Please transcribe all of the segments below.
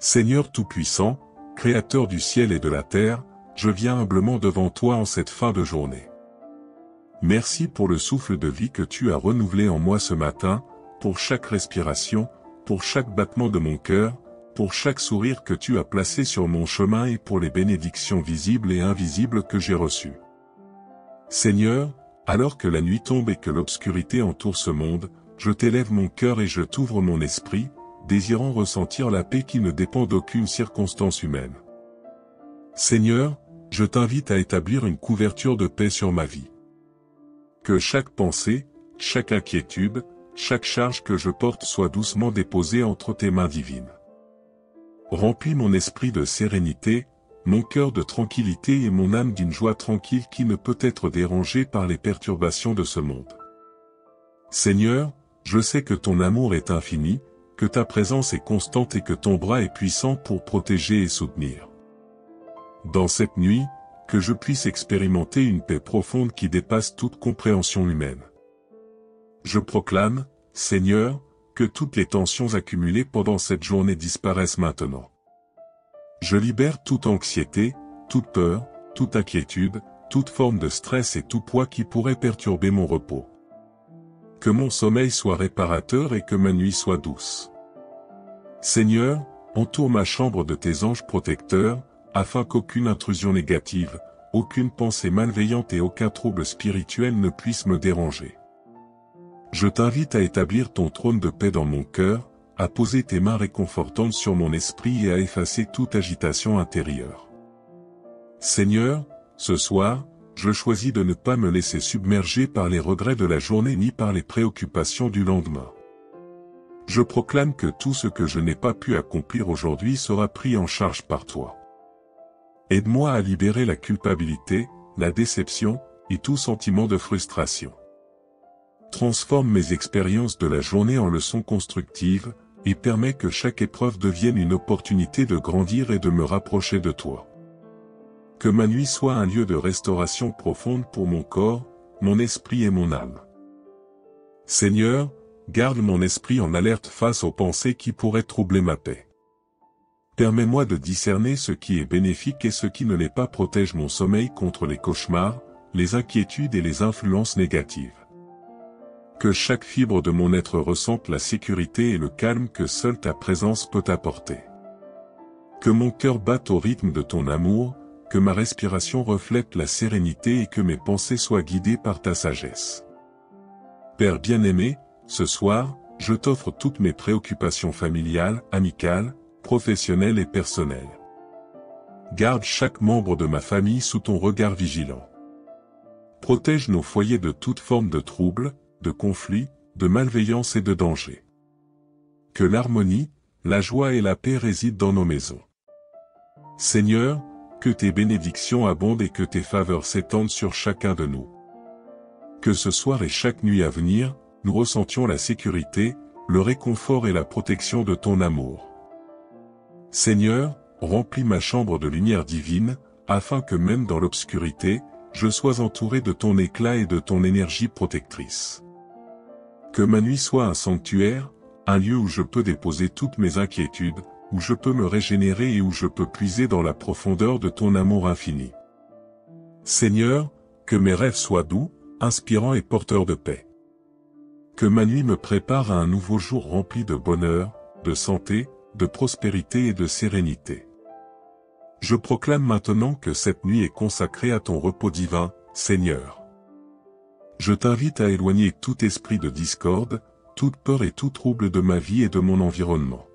Seigneur Tout-Puissant, Créateur du ciel et de la terre, je viens humblement devant toi en cette fin de journée. Merci pour le souffle de vie que tu as renouvelé en moi ce matin, pour chaque respiration, pour chaque battement de mon cœur, pour chaque sourire que tu as placé sur mon chemin et pour les bénédictions visibles et invisibles que j'ai reçues. Seigneur, alors que la nuit tombe et que l'obscurité entoure ce monde, je t'élève mon cœur et je t'ouvre mon esprit, désirant ressentir la paix qui ne dépend d'aucune circonstance humaine. Seigneur, je t'invite à établir une couverture de paix sur ma vie. Que chaque pensée, chaque inquiétude, chaque charge que je porte soit doucement déposée entre tes mains divines. Remplis mon esprit de sérénité, mon cœur de tranquillité et mon âme d'une joie tranquille qui ne peut être dérangée par les perturbations de ce monde. Seigneur, je sais que ton amour est infini, que ta présence est constante et que ton bras est puissant pour protéger et soutenir. Dans cette nuit, que je puisse expérimenter une paix profonde qui dépasse toute compréhension humaine. Je proclame, Seigneur, que toutes les tensions accumulées pendant cette journée disparaissent maintenant. Je libère toute anxiété, toute peur, toute inquiétude, toute forme de stress et tout poids qui pourrait perturber mon repos. Que mon sommeil soit réparateur et que ma nuit soit douce. Seigneur, entoure ma chambre de tes anges protecteurs, afin qu'aucune intrusion négative, aucune pensée malveillante et aucun trouble spirituel ne puisse me déranger. Je t'invite à établir ton trône de paix dans mon cœur, à poser tes mains réconfortantes sur mon esprit et à effacer toute agitation intérieure. Seigneur, ce soir, je choisis de ne pas me laisser submerger par les regrets de la journée ni par les préoccupations du lendemain. Je proclame que tout ce que je n'ai pas pu accomplir aujourd'hui sera pris en charge par toi. Aide-moi à libérer la culpabilité, la déception, et tout sentiment de frustration. Transforme mes expériences de la journée en leçons constructives, et permets que chaque épreuve devienne une opportunité de grandir et de me rapprocher de toi. Que ma nuit soit un lieu de restauration profonde pour mon corps, mon esprit et mon âme. Seigneur, garde mon esprit en alerte face aux pensées qui pourraient troubler ma paix. Permets-moi de discerner ce qui est bénéfique et ce qui ne l'est pas. Protège mon sommeil contre les cauchemars, les inquiétudes et les influences négatives. Que chaque fibre de mon être ressente la sécurité et le calme que seule ta présence peut apporter. Que mon cœur batte au rythme de ton amour, que ma respiration reflète la sérénité et que mes pensées soient guidées par ta sagesse. Père bien-aimé, ce soir, je t'offre toutes mes préoccupations familiales, amicales, professionnelles et personnelles. Garde chaque membre de ma famille sous ton regard vigilant. Protège nos foyers de toute forme de trouble, de conflit, de malveillance et de danger. Que l'harmonie, la joie et la paix résident dans nos maisons. Seigneur, que tes bénédictions abondent et que tes faveurs s'étendent sur chacun de nous. Que ce soir et chaque nuit à venir, nous ressentions la sécurité, le réconfort et la protection de ton amour. Seigneur, remplis ma chambre de lumière divine, afin que même dans l'obscurité, je sois entouré de ton éclat et de ton énergie protectrice. Que ma nuit soit un sanctuaire, un lieu où je peux déposer toutes mes inquiétudes, où je peux me régénérer et où je peux puiser dans la profondeur de ton amour infini. Seigneur, que mes rêves soient doux, inspirants et porteurs de paix. Que ma nuit me prépare à un nouveau jour rempli de bonheur, de santé, de prospérité et de sérénité. Je proclame maintenant que cette nuit est consacrée à ton repos divin, Seigneur. Je t'invite à éloigner tout esprit de discorde, toute peur et tout trouble de ma vie et de mon environnement.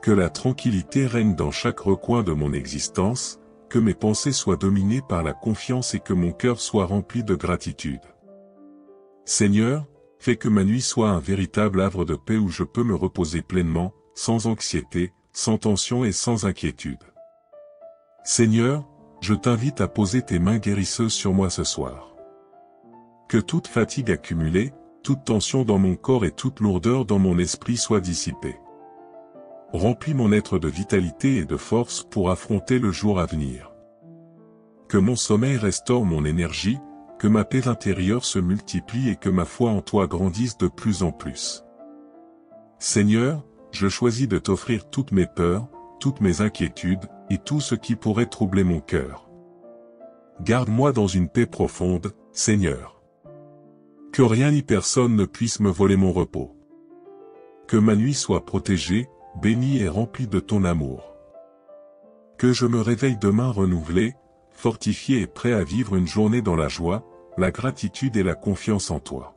Que la tranquillité règne dans chaque recoin de mon existence, que mes pensées soient dominées par la confiance et que mon cœur soit rempli de gratitude. Seigneur, fais que ma nuit soit un véritable havre de paix où je peux me reposer pleinement, sans anxiété, sans tension et sans inquiétude. Seigneur, je t'invite à poser tes mains guérisseuses sur moi ce soir. Que toute fatigue accumulée, toute tension dans mon corps et toute lourdeur dans mon esprit soient dissipées. Remplis mon être de vitalité et de force pour affronter le jour à venir. Que mon sommeil restaure mon énergie, que ma paix intérieure se multiplie et que ma foi en toi grandisse de plus en plus. Seigneur, je choisis de t'offrir toutes mes peurs, toutes mes inquiétudes, et tout ce qui pourrait troubler mon cœur. Garde-moi dans une paix profonde, Seigneur. Que rien ni personne ne puisse me voler mon repos. Que ma nuit soit protégée, bénie et remplie de ton amour. Que je me réveille demain renouvelé, fortifié et prêt à vivre une journée dans la joie, la gratitude et la confiance en toi.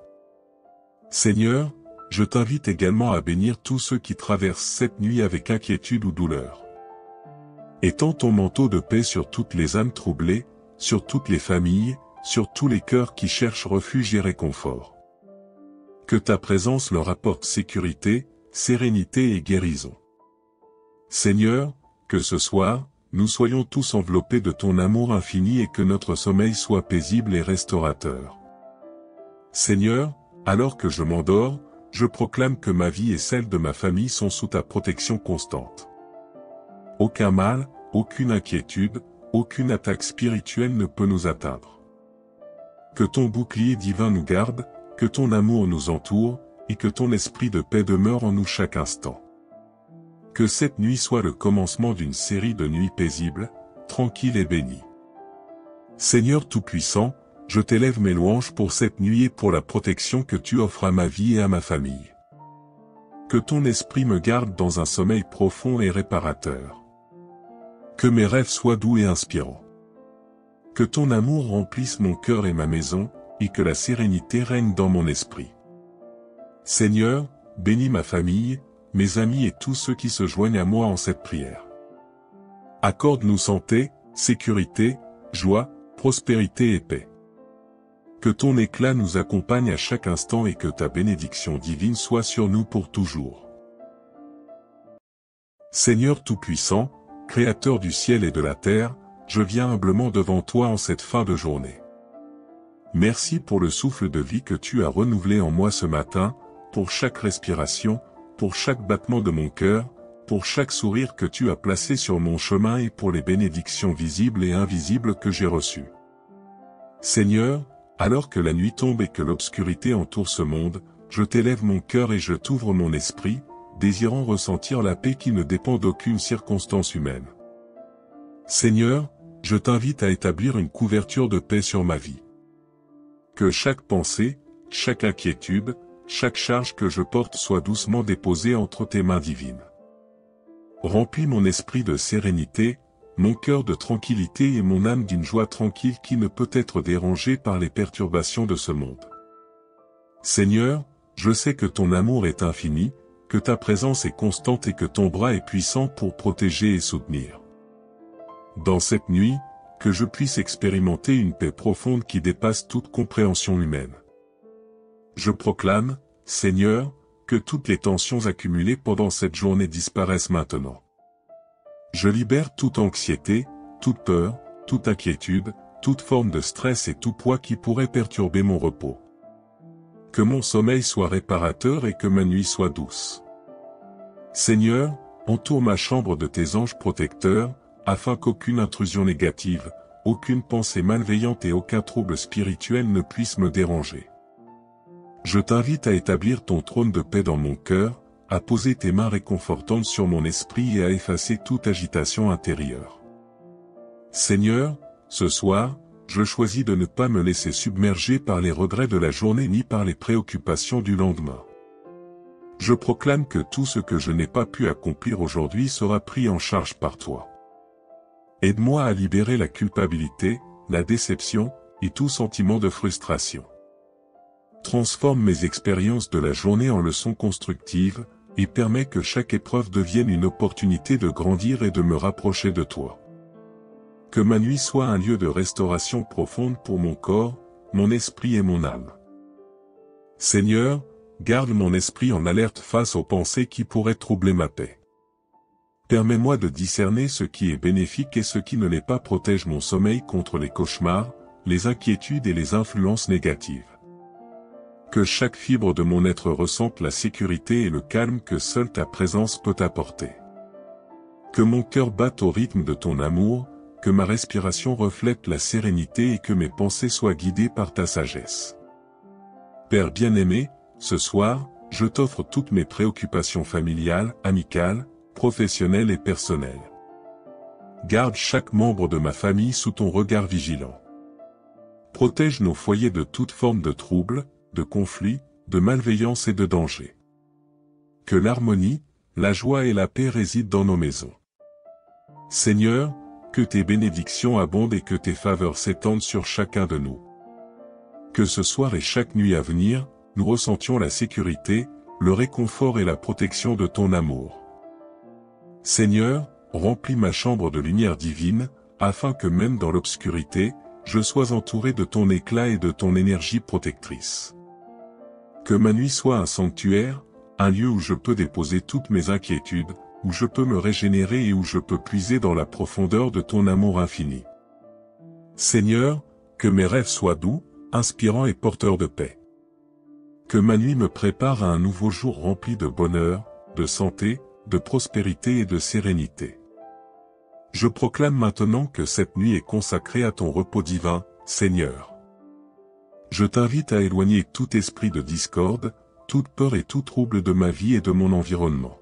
Seigneur, je t'invite également à bénir tous ceux qui traversent cette nuit avec inquiétude ou douleur. Étends ton manteau de paix sur toutes les âmes troublées, sur toutes les familles, sur tous les cœurs qui cherchent refuge et réconfort. Que ta présence leur apporte sécurité, sérénité et guérison. Seigneur, que ce soir, nous soyons tous enveloppés de ton amour infini et que notre sommeil soit paisible et restaurateur. Seigneur, alors que je m'endors, je proclame que ma vie et celle de ma famille sont sous ta protection constante. Aucun mal, aucune inquiétude, aucune attaque spirituelle ne peut nous atteindre. Que ton bouclier divin nous garde, que ton amour nous entoure, et que ton esprit de paix demeure en nous chaque instant. Que cette nuit soit le commencement d'une série de nuits paisibles, tranquilles et bénies. Seigneur Tout-Puissant, je t'élève mes louanges pour cette nuit et pour la protection que tu offres à ma vie et à ma famille. Que ton esprit me garde dans un sommeil profond et réparateur. Que mes rêves soient doux et inspirants. Que ton amour remplisse mon cœur et ma maison, et que la sérénité règne dans mon esprit. Seigneur, bénis ma famille, mes amis et tous ceux qui se joignent à moi en cette prière. Accorde-nous santé, sécurité, joie, prospérité et paix. Que ton éclat nous accompagne à chaque instant et que ta bénédiction divine soit sur nous pour toujours. Seigneur Tout-Puissant, Créateur du ciel et de la terre, je viens humblement devant toi en cette fin de journée. Merci pour le souffle de vie que tu as renouvelé en moi ce matin, pour chaque respiration, pour chaque battement de mon cœur, pour chaque sourire que tu as placé sur mon chemin et pour les bénédictions visibles et invisibles que j'ai reçues. Seigneur, alors que la nuit tombe et que l'obscurité entoure ce monde, je t'élève mon cœur et je t'ouvre mon esprit, désirant ressentir la paix qui ne dépend d'aucune circonstance humaine. Seigneur, je t'invite à établir une couverture de paix sur ma vie. Que chaque pensée, chaque inquiétude, chaque charge que je porte soit doucement déposée entre tes mains divines. Remplis mon esprit de sérénité, mon cœur de tranquillité et mon âme d'une joie tranquille qui ne peut être dérangée par les perturbations de ce monde. Seigneur, je sais que ton amour est infini, que ta présence est constante et que ton bras est puissant pour protéger et soutenir. Dans cette nuit, que je puisse expérimenter une paix profonde qui dépasse toute compréhension humaine. Je proclame, Seigneur, que toutes les tensions accumulées pendant cette journée disparaissent maintenant. Je libère toute anxiété, toute peur, toute inquiétude, toute forme de stress et tout poids qui pourrait perturber mon repos. Que mon sommeil soit réparateur et que ma nuit soit douce. Seigneur, entoure ma chambre de tes anges protecteurs, afin qu'aucune intrusion négative, aucune pensée malveillante et aucun trouble spirituel ne puisse me déranger. Je t'invite à établir ton trône de paix dans mon cœur, à poser tes mains réconfortantes sur mon esprit et à effacer toute agitation intérieure. Seigneur, ce soir, je choisis de ne pas me laisser submerger par les regrets de la journée ni par les préoccupations du lendemain. Je proclame que tout ce que je n'ai pas pu accomplir aujourd'hui sera pris en charge par toi. Aide-moi à libérer la culpabilité, la déception, et tout sentiment de frustration. Transforme mes expériences de la journée en leçons constructives, et permets que chaque épreuve devienne une opportunité de grandir et de me rapprocher de toi. Que ma nuit soit un lieu de restauration profonde pour mon corps, mon esprit et mon âme. Seigneur, garde mon esprit en alerte face aux pensées qui pourraient troubler ma paix. Permets-moi de discerner ce qui est bénéfique et ce qui ne l'est pas. Protège mon sommeil contre les cauchemars, les inquiétudes et les influences négatives. Que chaque fibre de mon être ressente la sécurité et le calme que seule ta présence peut apporter. Que mon cœur batte au rythme de ton amour, que ma respiration reflète la sérénité et que mes pensées soient guidées par ta sagesse. Père bien-aimé, ce soir, je t'offre toutes mes préoccupations familiales, amicales, professionnelle et personnelle. Garde chaque membre de ma famille sous ton regard vigilant. Protège nos foyers de toute forme de trouble, de conflit, de malveillance et de danger. Que l'harmonie, la joie et la paix résident dans nos maisons. Seigneur, que tes bénédictions abondent et que tes faveurs s'étendent sur chacun de nous. Que ce soir et chaque nuit à venir, nous ressentions la sécurité, le réconfort et la protection de ton amour. Seigneur, remplis ma chambre de lumière divine, afin que même dans l'obscurité, je sois entouré de ton éclat et de ton énergie protectrice. Que ma nuit soit un sanctuaire, un lieu où je peux déposer toutes mes inquiétudes, où je peux me régénérer et où je peux puiser dans la profondeur de ton amour infini. Seigneur, que mes rêves soient doux, inspirants et porteurs de paix. Que ma nuit me prépare à un nouveau jour rempli de bonheur, de santé, de prospérité et de sérénité. Je proclame maintenant que cette nuit est consacrée à ton repos divin, Seigneur. Je t'invite à éloigner tout esprit de discorde, toute peur et tout trouble de ma vie et de mon environnement.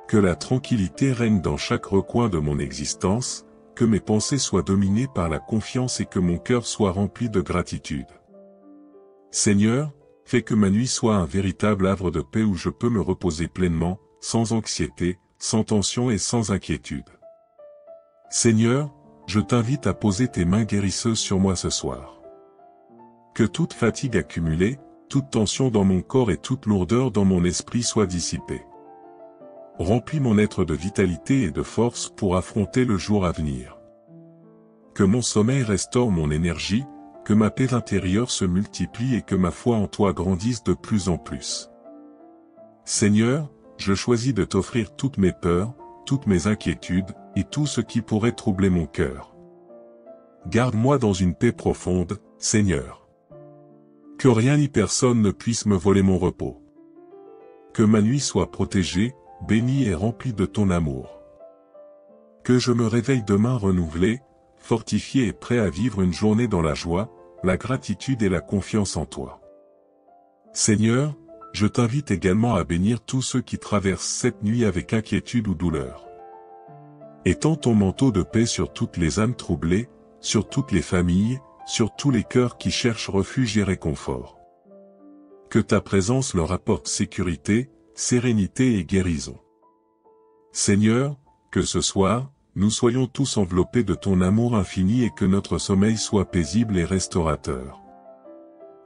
Que la tranquillité règne dans chaque recoin de mon existence, que mes pensées soient dominées par la confiance et que mon cœur soit rempli de gratitude. Seigneur, fais que ma nuit soit un véritable havre de paix où je peux me reposer pleinement, sans anxiété, sans tension et sans inquiétude. Seigneur, je t'invite à poser tes mains guérisseuses sur moi ce soir. Que toute fatigue accumulée, toute tension dans mon corps et toute lourdeur dans mon esprit soient dissipées. Remplis mon être de vitalité et de force pour affronter le jour à venir. Que mon sommeil restaure mon énergie, que ma paix intérieure se multiplie et que ma foi en toi grandisse de plus en plus. Seigneur, je choisis de t'offrir toutes mes peurs, toutes mes inquiétudes, et tout ce qui pourrait troubler mon cœur. Garde-moi dans une paix profonde, Seigneur. Que rien ni personne ne puisse me voler mon repos. Que ma nuit soit protégée, bénie et remplie de ton amour. Que je me réveille demain renouvelé, fortifié et prêt à vivre une journée dans la joie, la gratitude et la confiance en toi. Seigneur, je t'invite également à bénir tous ceux qui traversent cette nuit avec inquiétude ou douleur. Étends ton manteau de paix sur toutes les âmes troublées, sur toutes les familles, sur tous les cœurs qui cherchent refuge et réconfort. Que ta présence leur apporte sécurité, sérénité et guérison. Seigneur, que ce soir, nous soyons tous enveloppés de ton amour infini et que notre sommeil soit paisible et restaurateur.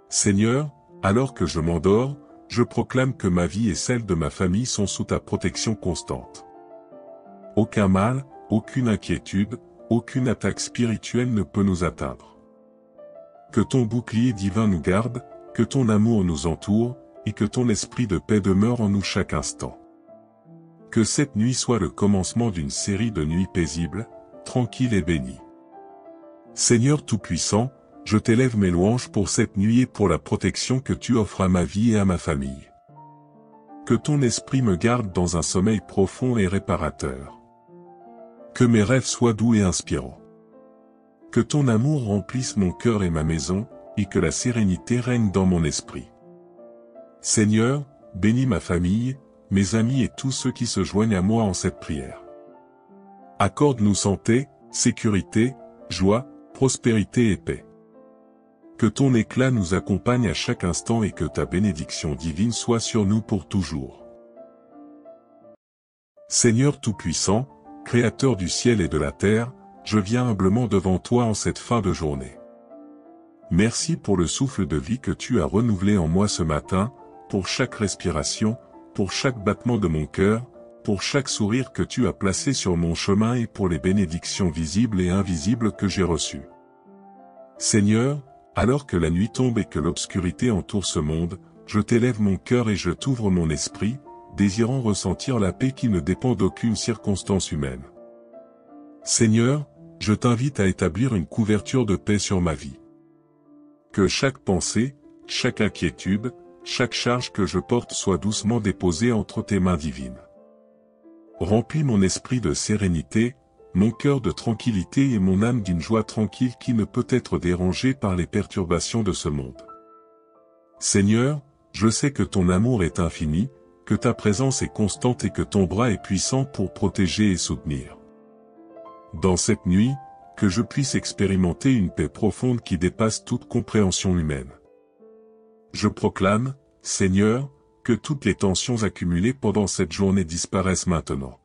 Seigneur, alors que je m'endors, je proclame que ma vie et celle de ma famille sont sous ta protection constante. Aucun mal, aucune inquiétude, aucune attaque spirituelle ne peut nous atteindre. Que ton bouclier divin nous garde, que ton amour nous entoure, et que ton esprit de paix demeure en nous chaque instant. Que cette nuit soit le commencement d'une série de nuits paisibles, tranquilles et bénies. Seigneur Tout-Puissant, je t'élève mes louanges pour cette nuit et pour la protection que tu offres à ma vie et à ma famille. Que ton esprit me garde dans un sommeil profond et réparateur. Que mes rêves soient doux et inspirants. Que ton amour remplisse mon cœur et ma maison, et que la sérénité règne dans mon esprit. Seigneur, bénis ma famille, mes amis et tous ceux qui se joignent à moi en cette prière. Accorde-nous santé, sécurité, joie, prospérité et paix. Que ton éclat nous accompagne à chaque instant et que ta bénédiction divine soit sur nous pour toujours. Seigneur Tout-Puissant, Créateur du ciel et de la terre, je viens humblement devant toi en cette fin de journée. Merci pour le souffle de vie que tu as renouvelé en moi ce matin, pour chaque respiration, pour chaque battement de mon cœur, pour chaque sourire que tu as placé sur mon chemin et pour les bénédictions visibles et invisibles que j'ai reçues. Seigneur, alors que la nuit tombe et que l'obscurité entoure ce monde, je t'élève mon cœur et je t'ouvre mon esprit, désirant ressentir la paix qui ne dépend d'aucune circonstance humaine. Seigneur, je t'invite à établir une couverture de paix sur ma vie. Que chaque pensée, chaque inquiétude, chaque charge que je porte soit doucement déposée entre tes mains divines. Remplis mon esprit de sérénité, mon cœur de tranquillité et mon âme d'une joie tranquille qui ne peut être dérangée par les perturbations de ce monde. Seigneur, je sais que ton amour est infini, que ta présence est constante et que ton bras est puissant pour protéger et soutenir. Dans cette nuit, que je puisse expérimenter une paix profonde qui dépasse toute compréhension humaine. Je proclame, Seigneur, que toutes les tensions accumulées pendant cette journée disparaissent maintenant.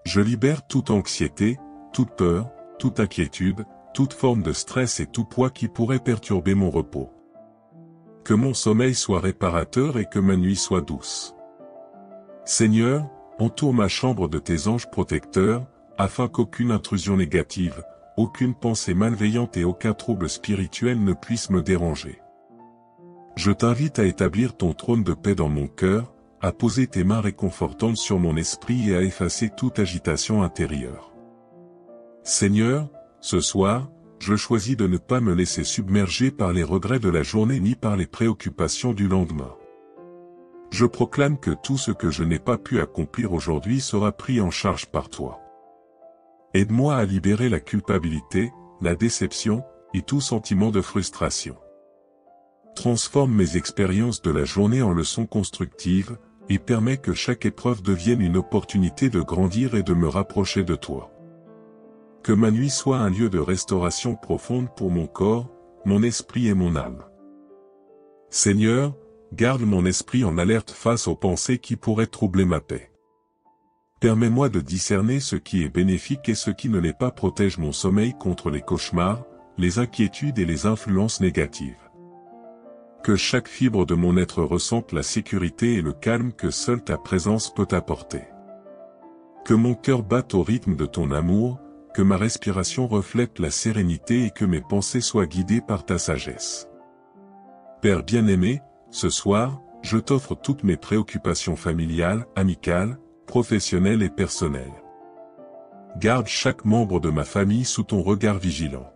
Je libère toute anxiété, toute peur, toute inquiétude, toute forme de stress et tout poids qui pourrait perturber mon repos. Que mon sommeil soit réparateur et que ma nuit soit douce. Seigneur, entoure ma chambre de tes anges protecteurs, afin qu'aucune intrusion négative, aucune pensée malveillante et aucun trouble spirituel ne puisse me déranger. Je t'invite à établir ton trône de paix dans mon cœur, à poser tes mains réconfortantes sur mon esprit et à effacer toute agitation intérieure. Seigneur, ce soir, je choisis de ne pas me laisser submerger par les regrets de la journée ni par les préoccupations du lendemain. Je proclame que tout ce que je n'ai pas pu accomplir aujourd'hui sera pris en charge par toi. Aide-moi à libérer la culpabilité, la déception, et tout sentiment de frustration. Transforme mes expériences de la journée en leçons constructives, et permets que chaque épreuve devienne une opportunité de grandir et de me rapprocher de toi. Que ma nuit soit un lieu de restauration profonde pour mon corps, mon esprit et mon âme. Seigneur, garde mon esprit en alerte face aux pensées qui pourraient troubler ma paix. Permets-moi de discerner ce qui est bénéfique et ce qui ne l'est pas. Protège mon sommeil contre les cauchemars, les inquiétudes et les influences négatives. Que chaque fibre de mon être ressente la sécurité et le calme que seule ta présence peut apporter. Que mon cœur batte au rythme de ton amour, que ma respiration reflète la sérénité et que mes pensées soient guidées par ta sagesse. Père bien-aimé, ce soir, je t'offre toutes mes préoccupations familiales, amicales, professionnelles et personnelles. Garde chaque membre de ma famille sous ton regard vigilant.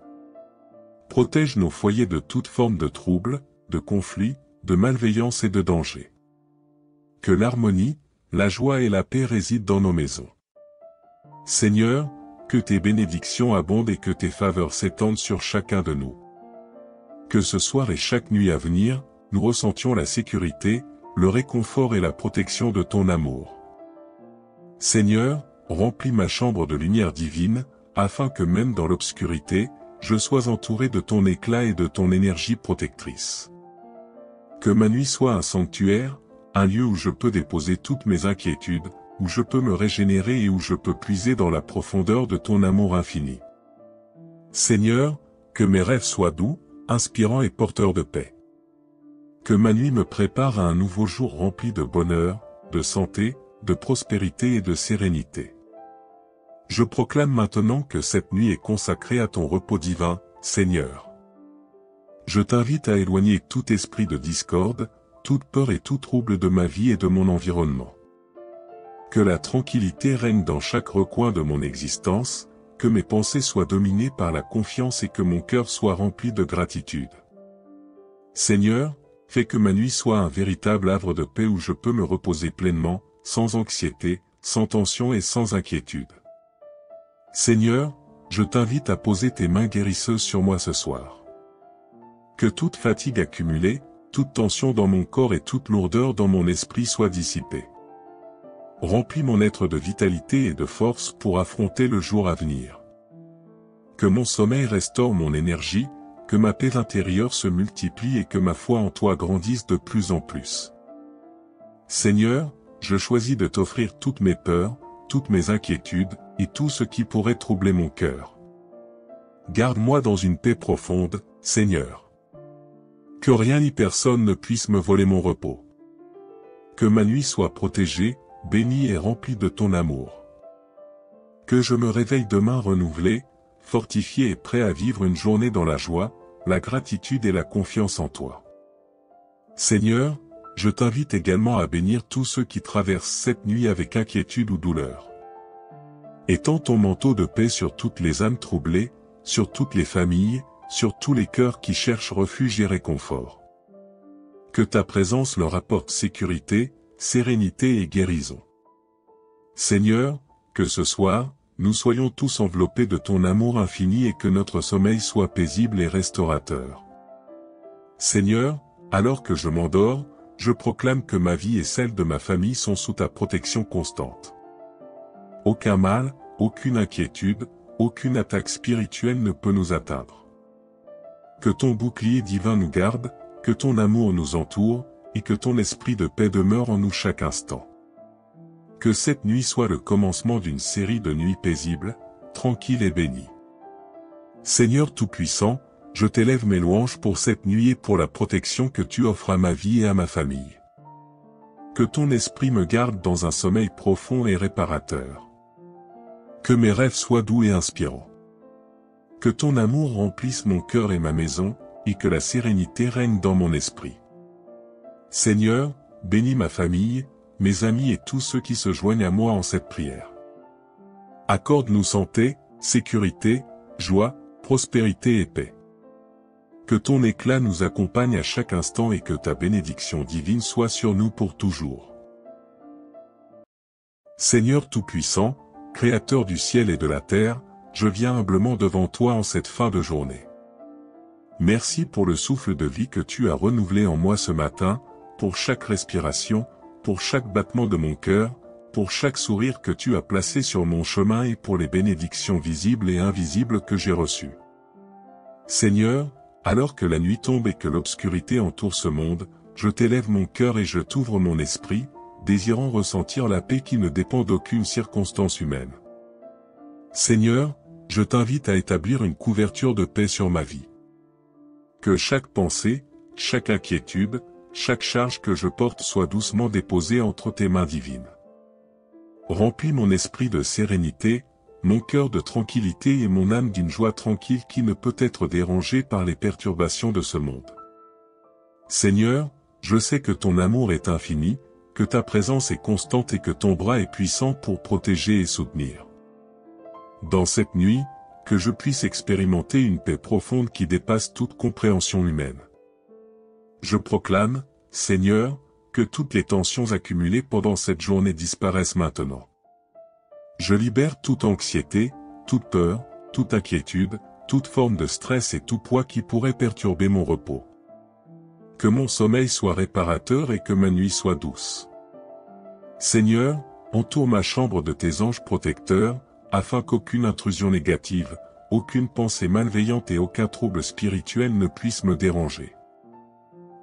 Protège nos foyers de toute forme de trouble, de conflit, de malveillance et de danger. Que l'harmonie, la joie et la paix résident dans nos maisons. Seigneur, que tes bénédictions abondent et que tes faveurs s'étendent sur chacun de nous. Que ce soir et chaque nuit à venir, nous ressentions la sécurité, le réconfort et la protection de ton amour. Seigneur, remplis ma chambre de lumière divine, afin que même dans l'obscurité, je sois entouré de ton éclat et de ton énergie protectrice. Que ma nuit soit un sanctuaire, un lieu où je peux déposer toutes mes inquiétudes, où je peux me régénérer et où je peux puiser dans la profondeur de ton amour infini. Seigneur, que mes rêves soient doux, inspirants et porteurs de paix. Que ma nuit me prépare à un nouveau jour rempli de bonheur, de santé, de prospérité et de sérénité. Je proclame maintenant que cette nuit est consacrée à ton repos divin, Seigneur. Je t'invite à éloigner tout esprit de discorde, toute peur et tout trouble de ma vie et de mon environnement. Que la tranquillité règne dans chaque recoin de mon existence, que mes pensées soient dominées par la confiance et que mon cœur soit rempli de gratitude. Seigneur, fais que ma nuit soit un véritable havre de paix où je peux me reposer pleinement, sans anxiété, sans tension et sans inquiétude. Seigneur, je t'invite à poser tes mains guérisseuses sur moi ce soir. Que toute fatigue accumulée, toute tension dans mon corps et toute lourdeur dans mon esprit soient dissipées. Remplis mon être de vitalité et de force pour affronter le jour à venir. Que mon sommeil restaure mon énergie, que ma paix intérieure se multiplie et que ma foi en toi grandisse de plus en plus. Seigneur, je choisis de t'offrir toutes mes peurs, toutes mes inquiétudes, et tout ce qui pourrait troubler mon cœur. Garde-moi dans une paix profonde, Seigneur. Que rien ni personne ne puisse me voler mon repos. Que ma nuit soit protégée, bénie et remplie de ton amour. Que je me réveille demain renouvelé, fortifié et prêt à vivre une journée dans la joie, la gratitude et la confiance en toi. Seigneur, je t'invite également à bénir tous ceux qui traversent cette nuit avec inquiétude ou douleur. Étends ton manteau de paix sur toutes les âmes troublées, sur toutes les familles, sur tous les cœurs qui cherchent refuge et réconfort. Que ta présence leur apporte sécurité, sérénité et guérison. Seigneur, que ce soir, nous soyons tous enveloppés de ton amour infini et que notre sommeil soit paisible et restaurateur. Seigneur, alors que je m'endors, je proclame que ma vie et celle de ma famille sont sous ta protection constante. Aucun mal, aucune inquiétude, aucune attaque spirituelle ne peut nous atteindre. Que ton bouclier divin nous garde, que ton amour nous entoure, et que ton esprit de paix demeure en nous chaque instant. Que cette nuit soit le commencement d'une série de nuits paisibles, tranquilles et bénies. Seigneur Tout-Puissant, je t'élève mes louanges pour cette nuit et pour la protection que tu offres à ma vie et à ma famille. Que ton esprit me garde dans un sommeil profond et réparateur. Que mes rêves soient doux et inspirants. Que ton amour remplisse mon cœur et ma maison, et que la sérénité règne dans mon esprit. Seigneur, bénis ma famille, mes amis et tous ceux qui se joignent à moi en cette prière. Accorde-nous santé, sécurité, joie, prospérité et paix. Que ton éclat nous accompagne à chaque instant et que ta bénédiction divine soit sur nous pour toujours. Seigneur Tout-Puissant, Créateur du ciel et de la terre, je viens humblement devant toi en cette fin de journée. Merci pour le souffle de vie que tu as renouvelé en moi ce matin, pour chaque respiration, pour chaque battement de mon cœur, pour chaque sourire que tu as placé sur mon chemin et pour les bénédictions visibles et invisibles que j'ai reçues. Seigneur, alors que la nuit tombe et que l'obscurité entoure ce monde, je t'élève mon cœur et je t'ouvre mon esprit, désirant ressentir la paix qui ne dépend d'aucune circonstance humaine. Seigneur, je t'invite à établir une couverture de paix sur ma vie. Que chaque pensée, chaque inquiétude, chaque charge que je porte soit doucement déposée entre tes mains divines. Remplis mon esprit de sérénité, mon cœur de tranquillité et mon âme d'une joie tranquille qui ne peut être dérangée par les perturbations de ce monde. Seigneur, je sais que ton amour est infini, que ta présence est constante et que ton bras est puissant pour protéger et soutenir. Dans cette nuit, que je puisse expérimenter une paix profonde qui dépasse toute compréhension humaine. Je proclame, Seigneur, que toutes les tensions accumulées pendant cette journée disparaissent maintenant. Je libère toute anxiété, toute peur, toute inquiétude, toute forme de stress et tout poids qui pourrait perturber mon repos. Que mon sommeil soit réparateur et que ma nuit soit douce. Seigneur, entoure ma chambre de tes anges protecteurs, afin qu'aucune intrusion négative, aucune pensée malveillante et aucun trouble spirituel ne puisse me déranger.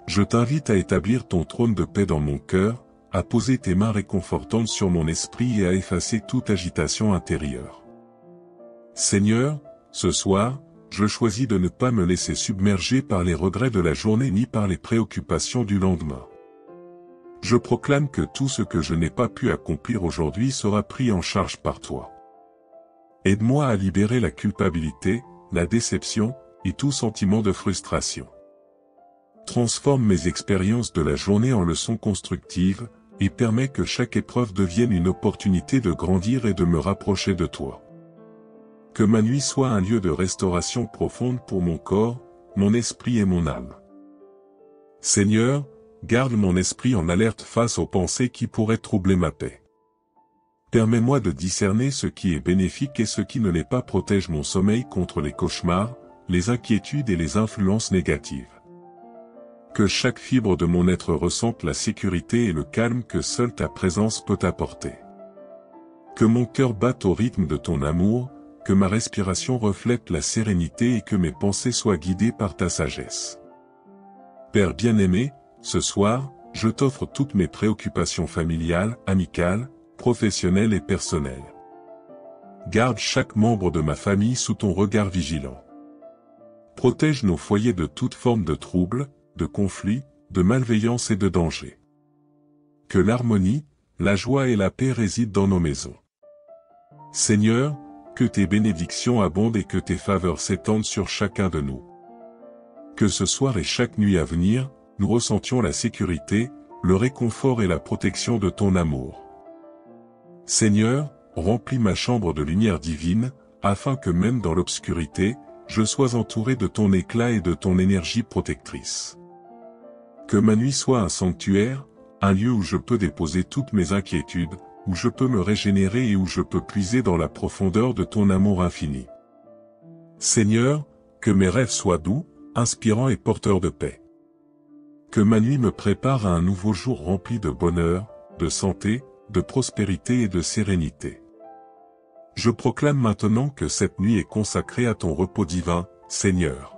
Je t'invite à établir ton trône de paix dans mon cœur, à poser tes mains réconfortantes sur mon esprit et à effacer toute agitation intérieure. Seigneur, ce soir, je choisis de ne pas me laisser submerger par les regrets de la journée ni par les préoccupations du lendemain. Je proclame que tout ce que je n'ai pas pu accomplir aujourd'hui sera pris en charge par toi. Aide-moi à libérer la culpabilité, la déception, et tout sentiment de frustration. Transforme mes expériences de la journée en leçons constructives, et permets que chaque épreuve devienne une opportunité de grandir et de me rapprocher de toi. Que ma nuit soit un lieu de restauration profonde pour mon corps, mon esprit et mon âme. Seigneur, garde mon esprit en alerte face aux pensées qui pourraient troubler ma paix. Permets-moi de discerner ce qui est bénéfique et ce qui ne l'est pas. Protège mon sommeil contre les cauchemars, les inquiétudes et les influences négatives. Que chaque fibre de mon être ressente la sécurité et le calme que seule ta présence peut apporter. Que mon cœur batte au rythme de ton amour, que ma respiration reflète la sérénité et que mes pensées soient guidées par ta sagesse. Père bien-aimé, ce soir, je t'offre toutes mes préoccupations familiales, amicales, professionnelles et personnelles. Garde chaque membre de ma famille sous ton regard vigilant. Protège nos foyers de toute forme de trouble, de conflit, de malveillance et de danger. Que l'harmonie, la joie et la paix résident dans nos maisons. Seigneur, que tes bénédictions abondent et que tes faveurs s'étendent sur chacun de nous. Que ce soir et chaque nuit à venir, nous ressentions la sécurité, le réconfort et la protection de ton amour. Seigneur, remplis ma chambre de lumière divine, afin que même dans l'obscurité, je sois entouré de ton éclat et de ton énergie protectrice. Que ma nuit soit un sanctuaire, un lieu où je peux déposer toutes mes inquiétudes, où je peux me régénérer et où je peux puiser dans la profondeur de ton amour infini. Seigneur, que mes rêves soient doux, inspirants et porteurs de paix. Que ma nuit me prépare à un nouveau jour rempli de bonheur, de santé, de prospérité et de sérénité. Je proclame maintenant que cette nuit est consacrée à ton repos divin, Seigneur.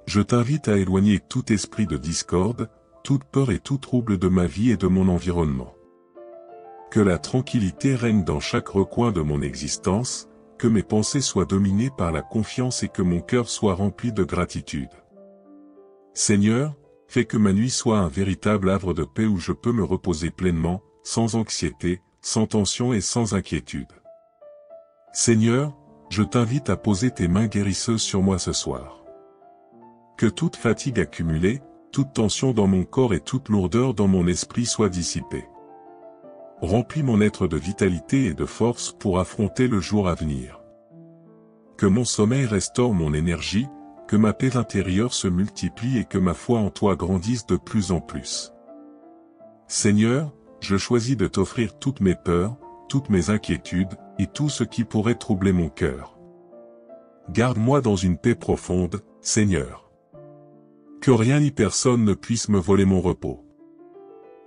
Je t'invite à éloigner tout esprit de discorde, toute peur et tout trouble de ma vie et de mon environnement. Que la tranquillité règne dans chaque recoin de mon existence, que mes pensées soient dominées par la confiance et que mon cœur soit rempli de gratitude. Seigneur, fais que ma nuit soit un véritable havre de paix où je peux me reposer pleinement, sans anxiété, sans tension et sans inquiétude. Seigneur, je t'invite à poser tes mains guérisseuses sur moi ce soir. Que toute fatigue accumulée, toute tension dans mon corps et toute lourdeur dans mon esprit soient dissipées. Remplis mon être de vitalité et de force pour affronter le jour à venir. Que mon sommeil restaure mon énergie, que ma paix intérieure se multiplie et que ma foi en toi grandisse de plus en plus. Seigneur, je choisis de t'offrir toutes mes peurs, toutes mes inquiétudes, et tout ce qui pourrait troubler mon cœur. Garde-moi dans une paix profonde, Seigneur. Que rien ni personne ne puisse me voler mon repos.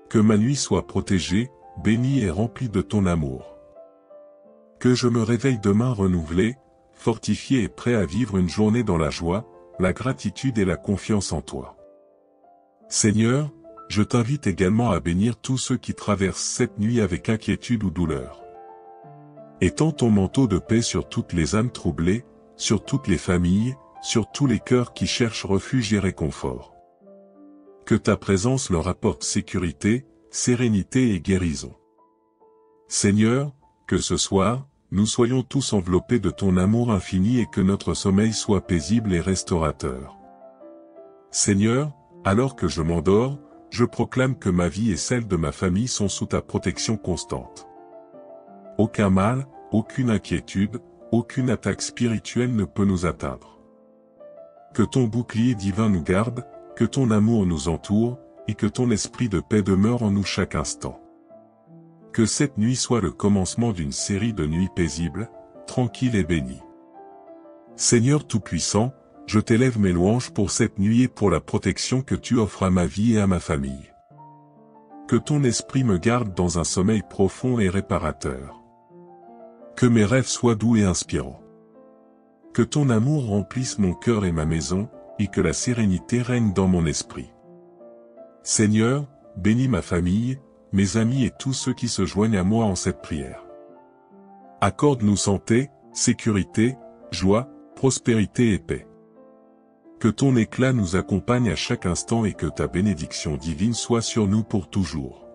Que ma nuit soit protégée, bénie et remplie de ton amour. Que je me réveille demain renouvelé, fortifié et prêt à vivre une journée dans la joie, la gratitude et la confiance en toi. Seigneur, je t'invite également à bénir tous ceux qui traversent cette nuit avec inquiétude ou douleur. Étends ton manteau de paix sur toutes les âmes troublées, sur toutes les familles, sur tous les cœurs qui cherchent refuge et réconfort. Que ta présence leur apporte sécurité, sérénité et guérison. Seigneur, que ce soir, nous soyons tous enveloppés de ton amour infini et que notre sommeil soit paisible et restaurateur. Seigneur, alors que je m'endors, je proclame que ma vie et celle de ma famille sont sous ta protection constante. Aucun mal, aucune inquiétude, aucune attaque spirituelle ne peut nous atteindre. Que ton bouclier divin nous garde, que ton amour nous entoure, et que ton esprit de paix demeure en nous chaque instant. Que cette nuit soit le commencement d'une série de nuits paisibles, tranquilles et bénies. Seigneur Tout-Puissant, je t'élève mes louanges pour cette nuit et pour la protection que tu offres à ma vie et à ma famille. Que ton esprit me garde dans un sommeil profond et réparateur. Que mes rêves soient doux et inspirants. Que ton amour remplisse mon cœur et ma maison, et que la sérénité règne dans mon esprit. Seigneur, bénis ma famille, mes amis et tous ceux qui se joignent à moi en cette prière. Accorde-nous santé, sécurité, joie, prospérité et paix. Que ton éclat nous accompagne à chaque instant et que ta bénédiction divine soit sur nous pour toujours.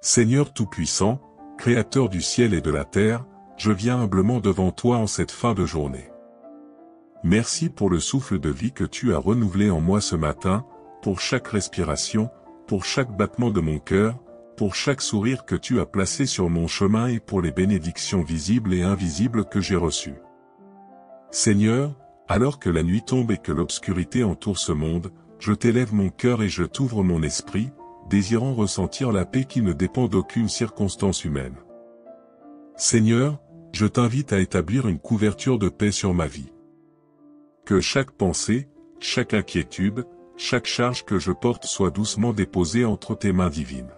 Seigneur Tout-Puissant, Créateur du ciel et de la terre, je viens humblement devant toi en cette fin de journée. Merci pour le souffle de vie que tu as renouvelé en moi ce matin, pour chaque respiration, pour chaque battement de mon cœur, pour chaque sourire que tu as placé sur mon chemin et pour les bénédictions visibles et invisibles que j'ai reçues. Seigneur, alors que la nuit tombe et que l'obscurité entoure ce monde, je t'élève mon cœur et je t'ouvre mon esprit, désirant ressentir la paix qui ne dépend d'aucune circonstance humaine. Seigneur, je t'invite à établir une couverture de paix sur ma vie. Que chaque pensée, chaque inquiétude, chaque charge que je porte soit doucement déposée entre tes mains divines.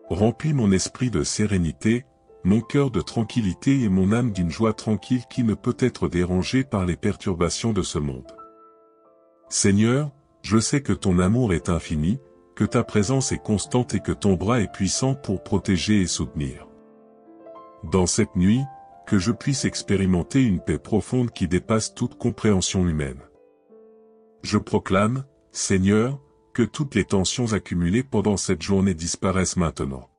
Remplis mon esprit de sérénité, mon cœur de tranquillité et mon âme d'une joie tranquille qui ne peut être dérangée par les perturbations de ce monde. Seigneur, je sais que ton amour est infini, que ta présence est constante et que ton bras est puissant pour protéger et soutenir. Dans cette nuit, que je puisse expérimenter une paix profonde qui dépasse toute compréhension humaine. Je proclame, Seigneur, que toutes les tensions accumulées pendant cette journée disparaissent maintenant.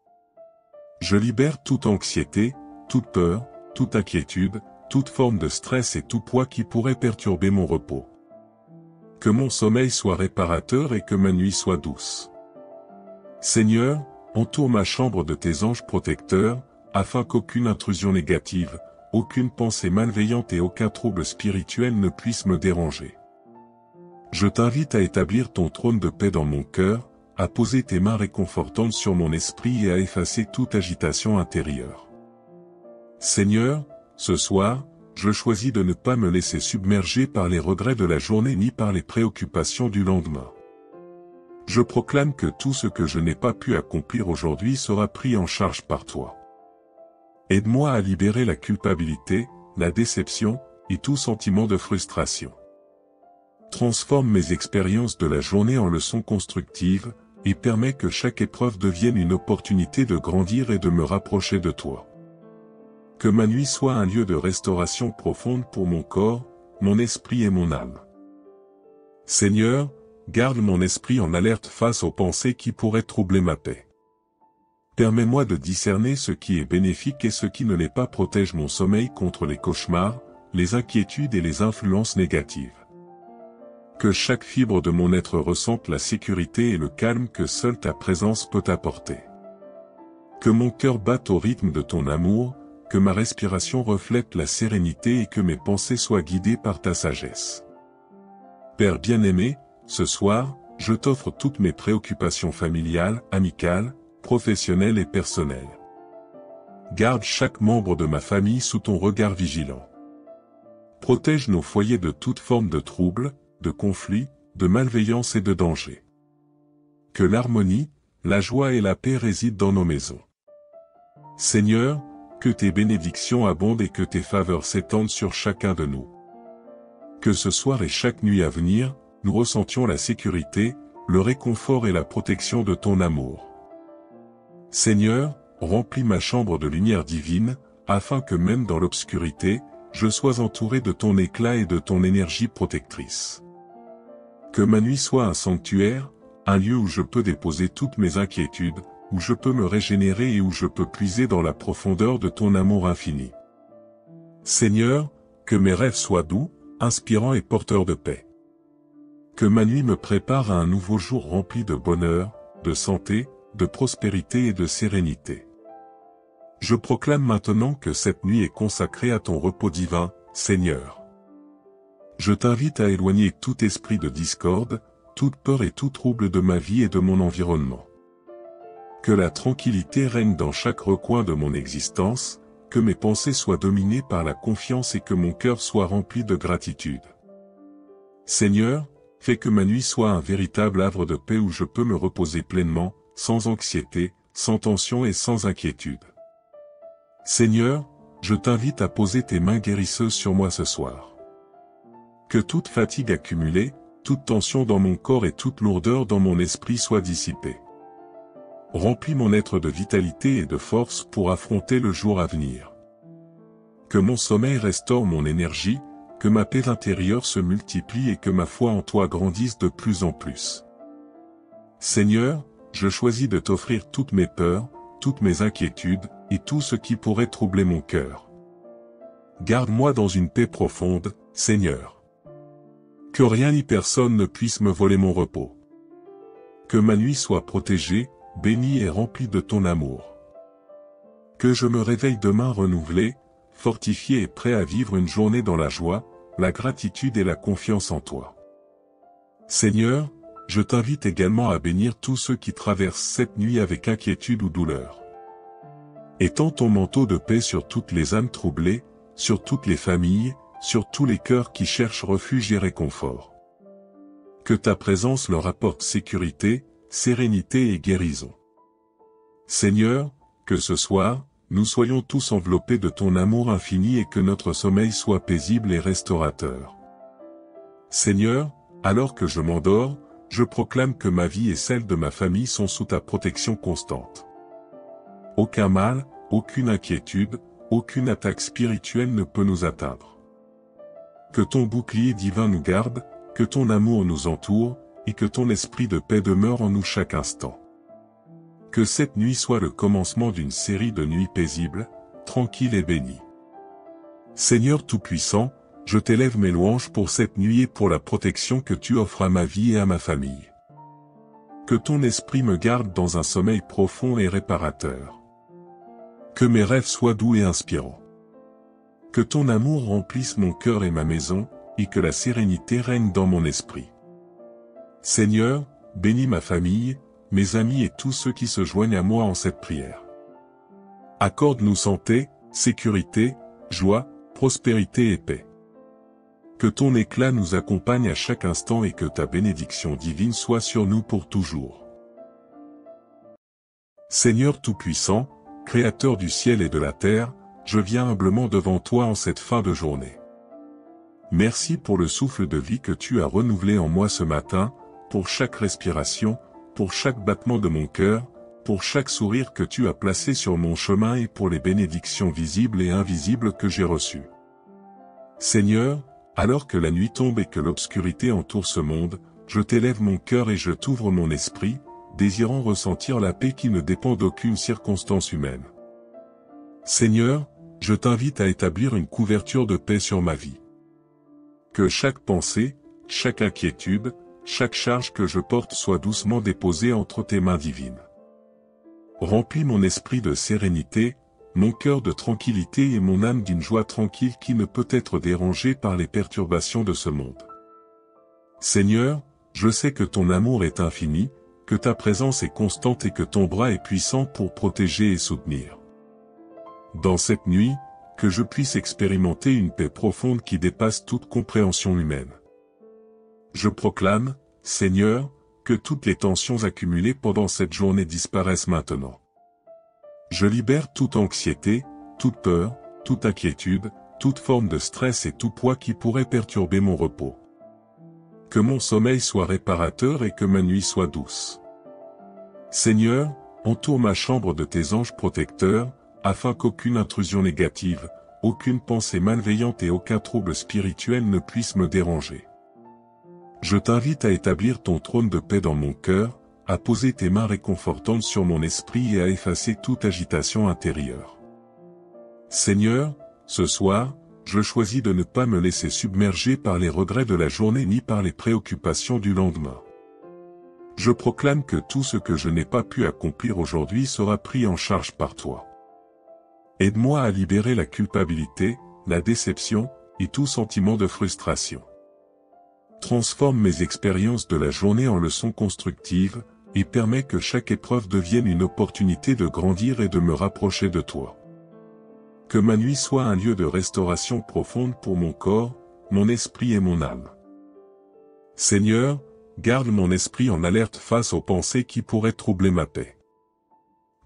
Je libère toute anxiété, toute peur, toute inquiétude, toute forme de stress et tout poids qui pourrait perturber mon repos. Que mon sommeil soit réparateur et que ma nuit soit douce. Seigneur, entoure ma chambre de tes anges protecteurs, afin qu'aucune intrusion négative, aucune pensée malveillante et aucun trouble spirituel ne puisse me déranger. Je t'invite à établir ton trône de paix dans mon cœur, à poser tes mains réconfortantes sur mon esprit et à effacer toute agitation intérieure. Seigneur, ce soir, je choisis de ne pas me laisser submerger par les regrets de la journée ni par les préoccupations du lendemain. Je proclame que tout ce que je n'ai pas pu accomplir aujourd'hui sera pris en charge par toi. Aide-moi à libérer la culpabilité, la déception, et tout sentiment de frustration. Transforme mes expériences de la journée en leçons constructives, et permets que chaque épreuve devienne une opportunité de grandir et de me rapprocher de toi. Que ma nuit soit un lieu de restauration profonde pour mon corps, mon esprit et mon âme. Seigneur, garde mon esprit en alerte face aux pensées qui pourraient troubler ma paix. Permets-moi de discerner ce qui est bénéfique et ce qui ne l'est pas. Protège mon sommeil contre les cauchemars, les inquiétudes et les influences négatives. Que chaque fibre de mon être ressente la sécurité et le calme que seule ta présence peut apporter. Que mon cœur batte au rythme de ton amour, que ma respiration reflète la sérénité et que mes pensées soient guidées par ta sagesse. Père bien-aimé, ce soir, je t'offre toutes mes préoccupations familiales, amicales, professionnelles et personnelles. Garde chaque membre de ma famille sous ton regard vigilant. Protège nos foyers de toute forme de trouble, de conflit, de malveillance et de danger. Que l'harmonie, la joie et la paix résident dans nos maisons. Seigneur, que tes bénédictions abondent et que tes faveurs s'étendent sur chacun de nous. Que ce soir et chaque nuit à venir, nous ressentions la sécurité, le réconfort et la protection de ton amour. Seigneur, remplis ma chambre de lumière divine, afin que même dans l'obscurité, je sois entouré de ton éclat et de ton énergie protectrice. Que ma nuit soit un sanctuaire, un lieu où je peux déposer toutes mes inquiétudes, où je peux me régénérer et où je peux puiser dans la profondeur de ton amour infini. Seigneur, que mes rêves soient doux, inspirants et porteurs de paix. Que ma nuit me prépare à un nouveau jour rempli de bonheur, de santé, de prospérité et de sérénité. Je proclame maintenant que cette nuit est consacrée à ton repos divin, Seigneur. Je t'invite à éloigner tout esprit de discorde, toute peur et tout trouble de ma vie et de mon environnement. Que la tranquillité règne dans chaque recoin de mon existence, que mes pensées soient dominées par la confiance et que mon cœur soit rempli de gratitude. Seigneur, fais que ma nuit soit un véritable havre de paix où je peux me reposer pleinement, sans anxiété, sans tension et sans inquiétude. Seigneur, je t'invite à poser tes mains guérisseuses sur moi ce soir. Que toute fatigue accumulée, toute tension dans mon corps et toute lourdeur dans mon esprit soient dissipées. Remplis mon être de vitalité et de force pour affronter le jour à venir. Que mon sommeil restaure mon énergie, que ma paix intérieure se multiplie et que ma foi en toi grandisse de plus en plus. Seigneur, je choisis de t'offrir toutes mes peurs, toutes mes inquiétudes, et tout ce qui pourrait troubler mon cœur. Garde-moi dans une paix profonde, Seigneur. Que rien ni personne ne puisse me voler mon repos. Que ma nuit soit protégée, bénie et remplie de ton amour. Que je me réveille demain renouvelé, fortifié et prêt à vivre une journée dans la joie, la gratitude et la confiance en toi. Seigneur, je t'invite également à bénir tous ceux qui traversent cette nuit avec inquiétude ou douleur. Étends ton manteau de paix sur toutes les âmes troublées, sur toutes les familles, sur tous les cœurs qui cherchent refuge et réconfort. Que ta présence leur apporte sécurité, sérénité et guérison. Seigneur, que ce soir, nous soyons tous enveloppés de ton amour infini et que notre sommeil soit paisible et restaurateur. Seigneur, alors que je m'endors, je proclame que ma vie et celle de ma famille sont sous ta protection constante. Aucun mal, aucune inquiétude, aucune attaque spirituelle ne peut nous atteindre. Que ton bouclier divin nous garde, que ton amour nous entoure, et que ton esprit de paix demeure en nous chaque instant. Que cette nuit soit le commencement d'une série de nuits paisibles, tranquilles et bénies. Seigneur Tout-Puissant, je t'élève mes louanges pour cette nuit et pour la protection que tu offres à ma vie et à ma famille. Que ton esprit me garde dans un sommeil profond et réparateur. Que mes rêves soient doux et inspirants. Que ton amour remplisse mon cœur et ma maison, et que la sérénité règne dans mon esprit. Seigneur, bénis ma famille, mes amis et tous ceux qui se joignent à moi en cette prière. Accorde-nous santé, sécurité, joie, prospérité et paix. Que ton éclat nous accompagne à chaque instant et que ta bénédiction divine soit sur nous pour toujours. Seigneur Tout-Puissant, Créateur du ciel et de la terre, je viens humblement devant toi en cette fin de journée. Merci pour le souffle de vie que tu as renouvelé en moi ce matin, pour chaque respiration, pour chaque battement de mon cœur, pour chaque sourire que tu as placé sur mon chemin et pour les bénédictions visibles et invisibles que j'ai reçues. Seigneur, alors que la nuit tombe et que l'obscurité entoure ce monde, je t'élève mon cœur et je t'ouvre mon esprit, désirant ressentir la paix qui ne dépend d'aucune circonstance humaine. Seigneur, je t'invite à établir une couverture de paix sur ma vie. Que chaque pensée, chaque inquiétude, chaque charge que je porte soit doucement déposée entre tes mains divines. Remplis mon esprit de sérénité, mon cœur de tranquillité et mon âme d'une joie tranquille qui ne peut être dérangée par les perturbations de ce monde. Seigneur, je sais que ton amour est infini, que ta présence est constante et que ton bras est puissant pour protéger et soutenir. Dans cette nuit, que je puisse expérimenter une paix profonde qui dépasse toute compréhension humaine. Je proclame, Seigneur, que toutes les tensions accumulées pendant cette journée disparaissent maintenant. Je libère toute anxiété, toute peur, toute inquiétude, toute forme de stress et tout poids qui pourrait perturber mon repos. Que mon sommeil soit réparateur et que ma nuit soit douce. Seigneur, entoure ma chambre de tes anges protecteurs, afin qu'aucune intrusion négative, aucune pensée malveillante et aucun trouble spirituel ne puisse me déranger. Je t'invite à établir ton trône de paix dans mon cœur, à poser tes mains réconfortantes sur mon esprit et à effacer toute agitation intérieure. Seigneur, ce soir, je choisis de ne pas me laisser submerger par les regrets de la journée ni par les préoccupations du lendemain. Je proclame que tout ce que je n'ai pas pu accomplir aujourd'hui sera pris en charge par toi. Aide-moi à libérer la culpabilité, la déception, et tout sentiment de frustration. Transforme mes expériences de la journée en leçons constructives, et permets que chaque épreuve devienne une opportunité de grandir et de me rapprocher de toi. Que ma nuit soit un lieu de restauration profonde pour mon corps, mon esprit et mon âme. Seigneur, garde mon esprit en alerte face aux pensées qui pourraient troubler ma paix.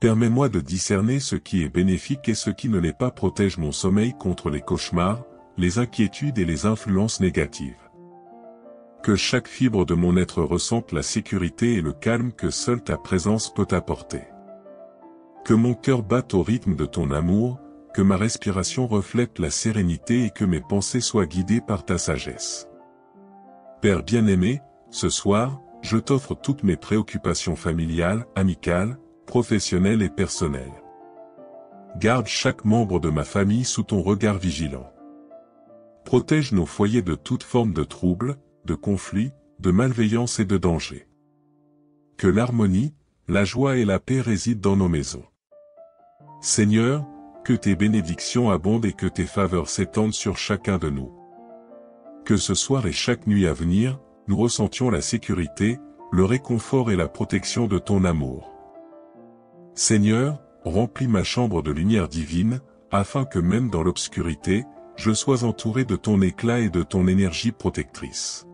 Permets-moi de discerner ce qui est bénéfique et ce qui ne l'est pas. Protège mon sommeil contre les cauchemars, les inquiétudes et les influences négatives. Que chaque fibre de mon être ressente la sécurité et le calme que seule ta présence peut apporter. Que mon cœur batte au rythme de ton amour, que ma respiration reflète la sérénité et que mes pensées soient guidées par ta sagesse. Père bien-aimé, ce soir, je t'offre toutes mes préoccupations familiales, amicales, professionnelles et personnelles. Garde chaque membre de ma famille sous ton regard vigilant. Protège nos foyers de toute forme de trouble, de conflit, de malveillance et de danger. Que l'harmonie, la joie et la paix résident dans nos maisons. Seigneur, que tes bénédictions abondent et que tes faveurs s'étendent sur chacun de nous. Que ce soir et chaque nuit à venir, nous ressentions la sécurité, le réconfort et la protection de ton amour. Seigneur, remplis ma chambre de lumière divine, afin que même dans l'obscurité, je sois entouré de ton éclat et de ton énergie protectrice.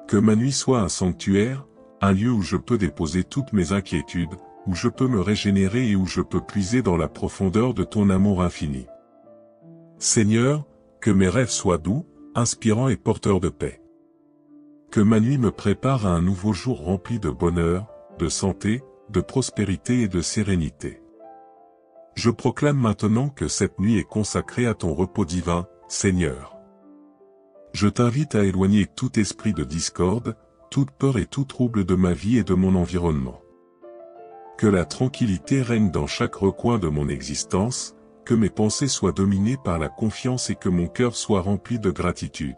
Que ma nuit soit un sanctuaire, un lieu où je peux déposer toutes mes inquiétudes, où je peux me régénérer et où je peux puiser dans la profondeur de ton amour infini. Seigneur, que mes rêves soient doux, inspirants et porteurs de paix. Que ma nuit me prépare à un nouveau jour rempli de bonheur, de santé, de prospérité et de sérénité. Je proclame maintenant que cette nuit est consacrée à ton repos divin, Seigneur. Je t'invite à éloigner tout esprit de discorde, toute peur et tout trouble de ma vie et de mon environnement. Que la tranquillité règne dans chaque recoin de mon existence, que mes pensées soient dominées par la confiance et que mon cœur soit rempli de gratitude.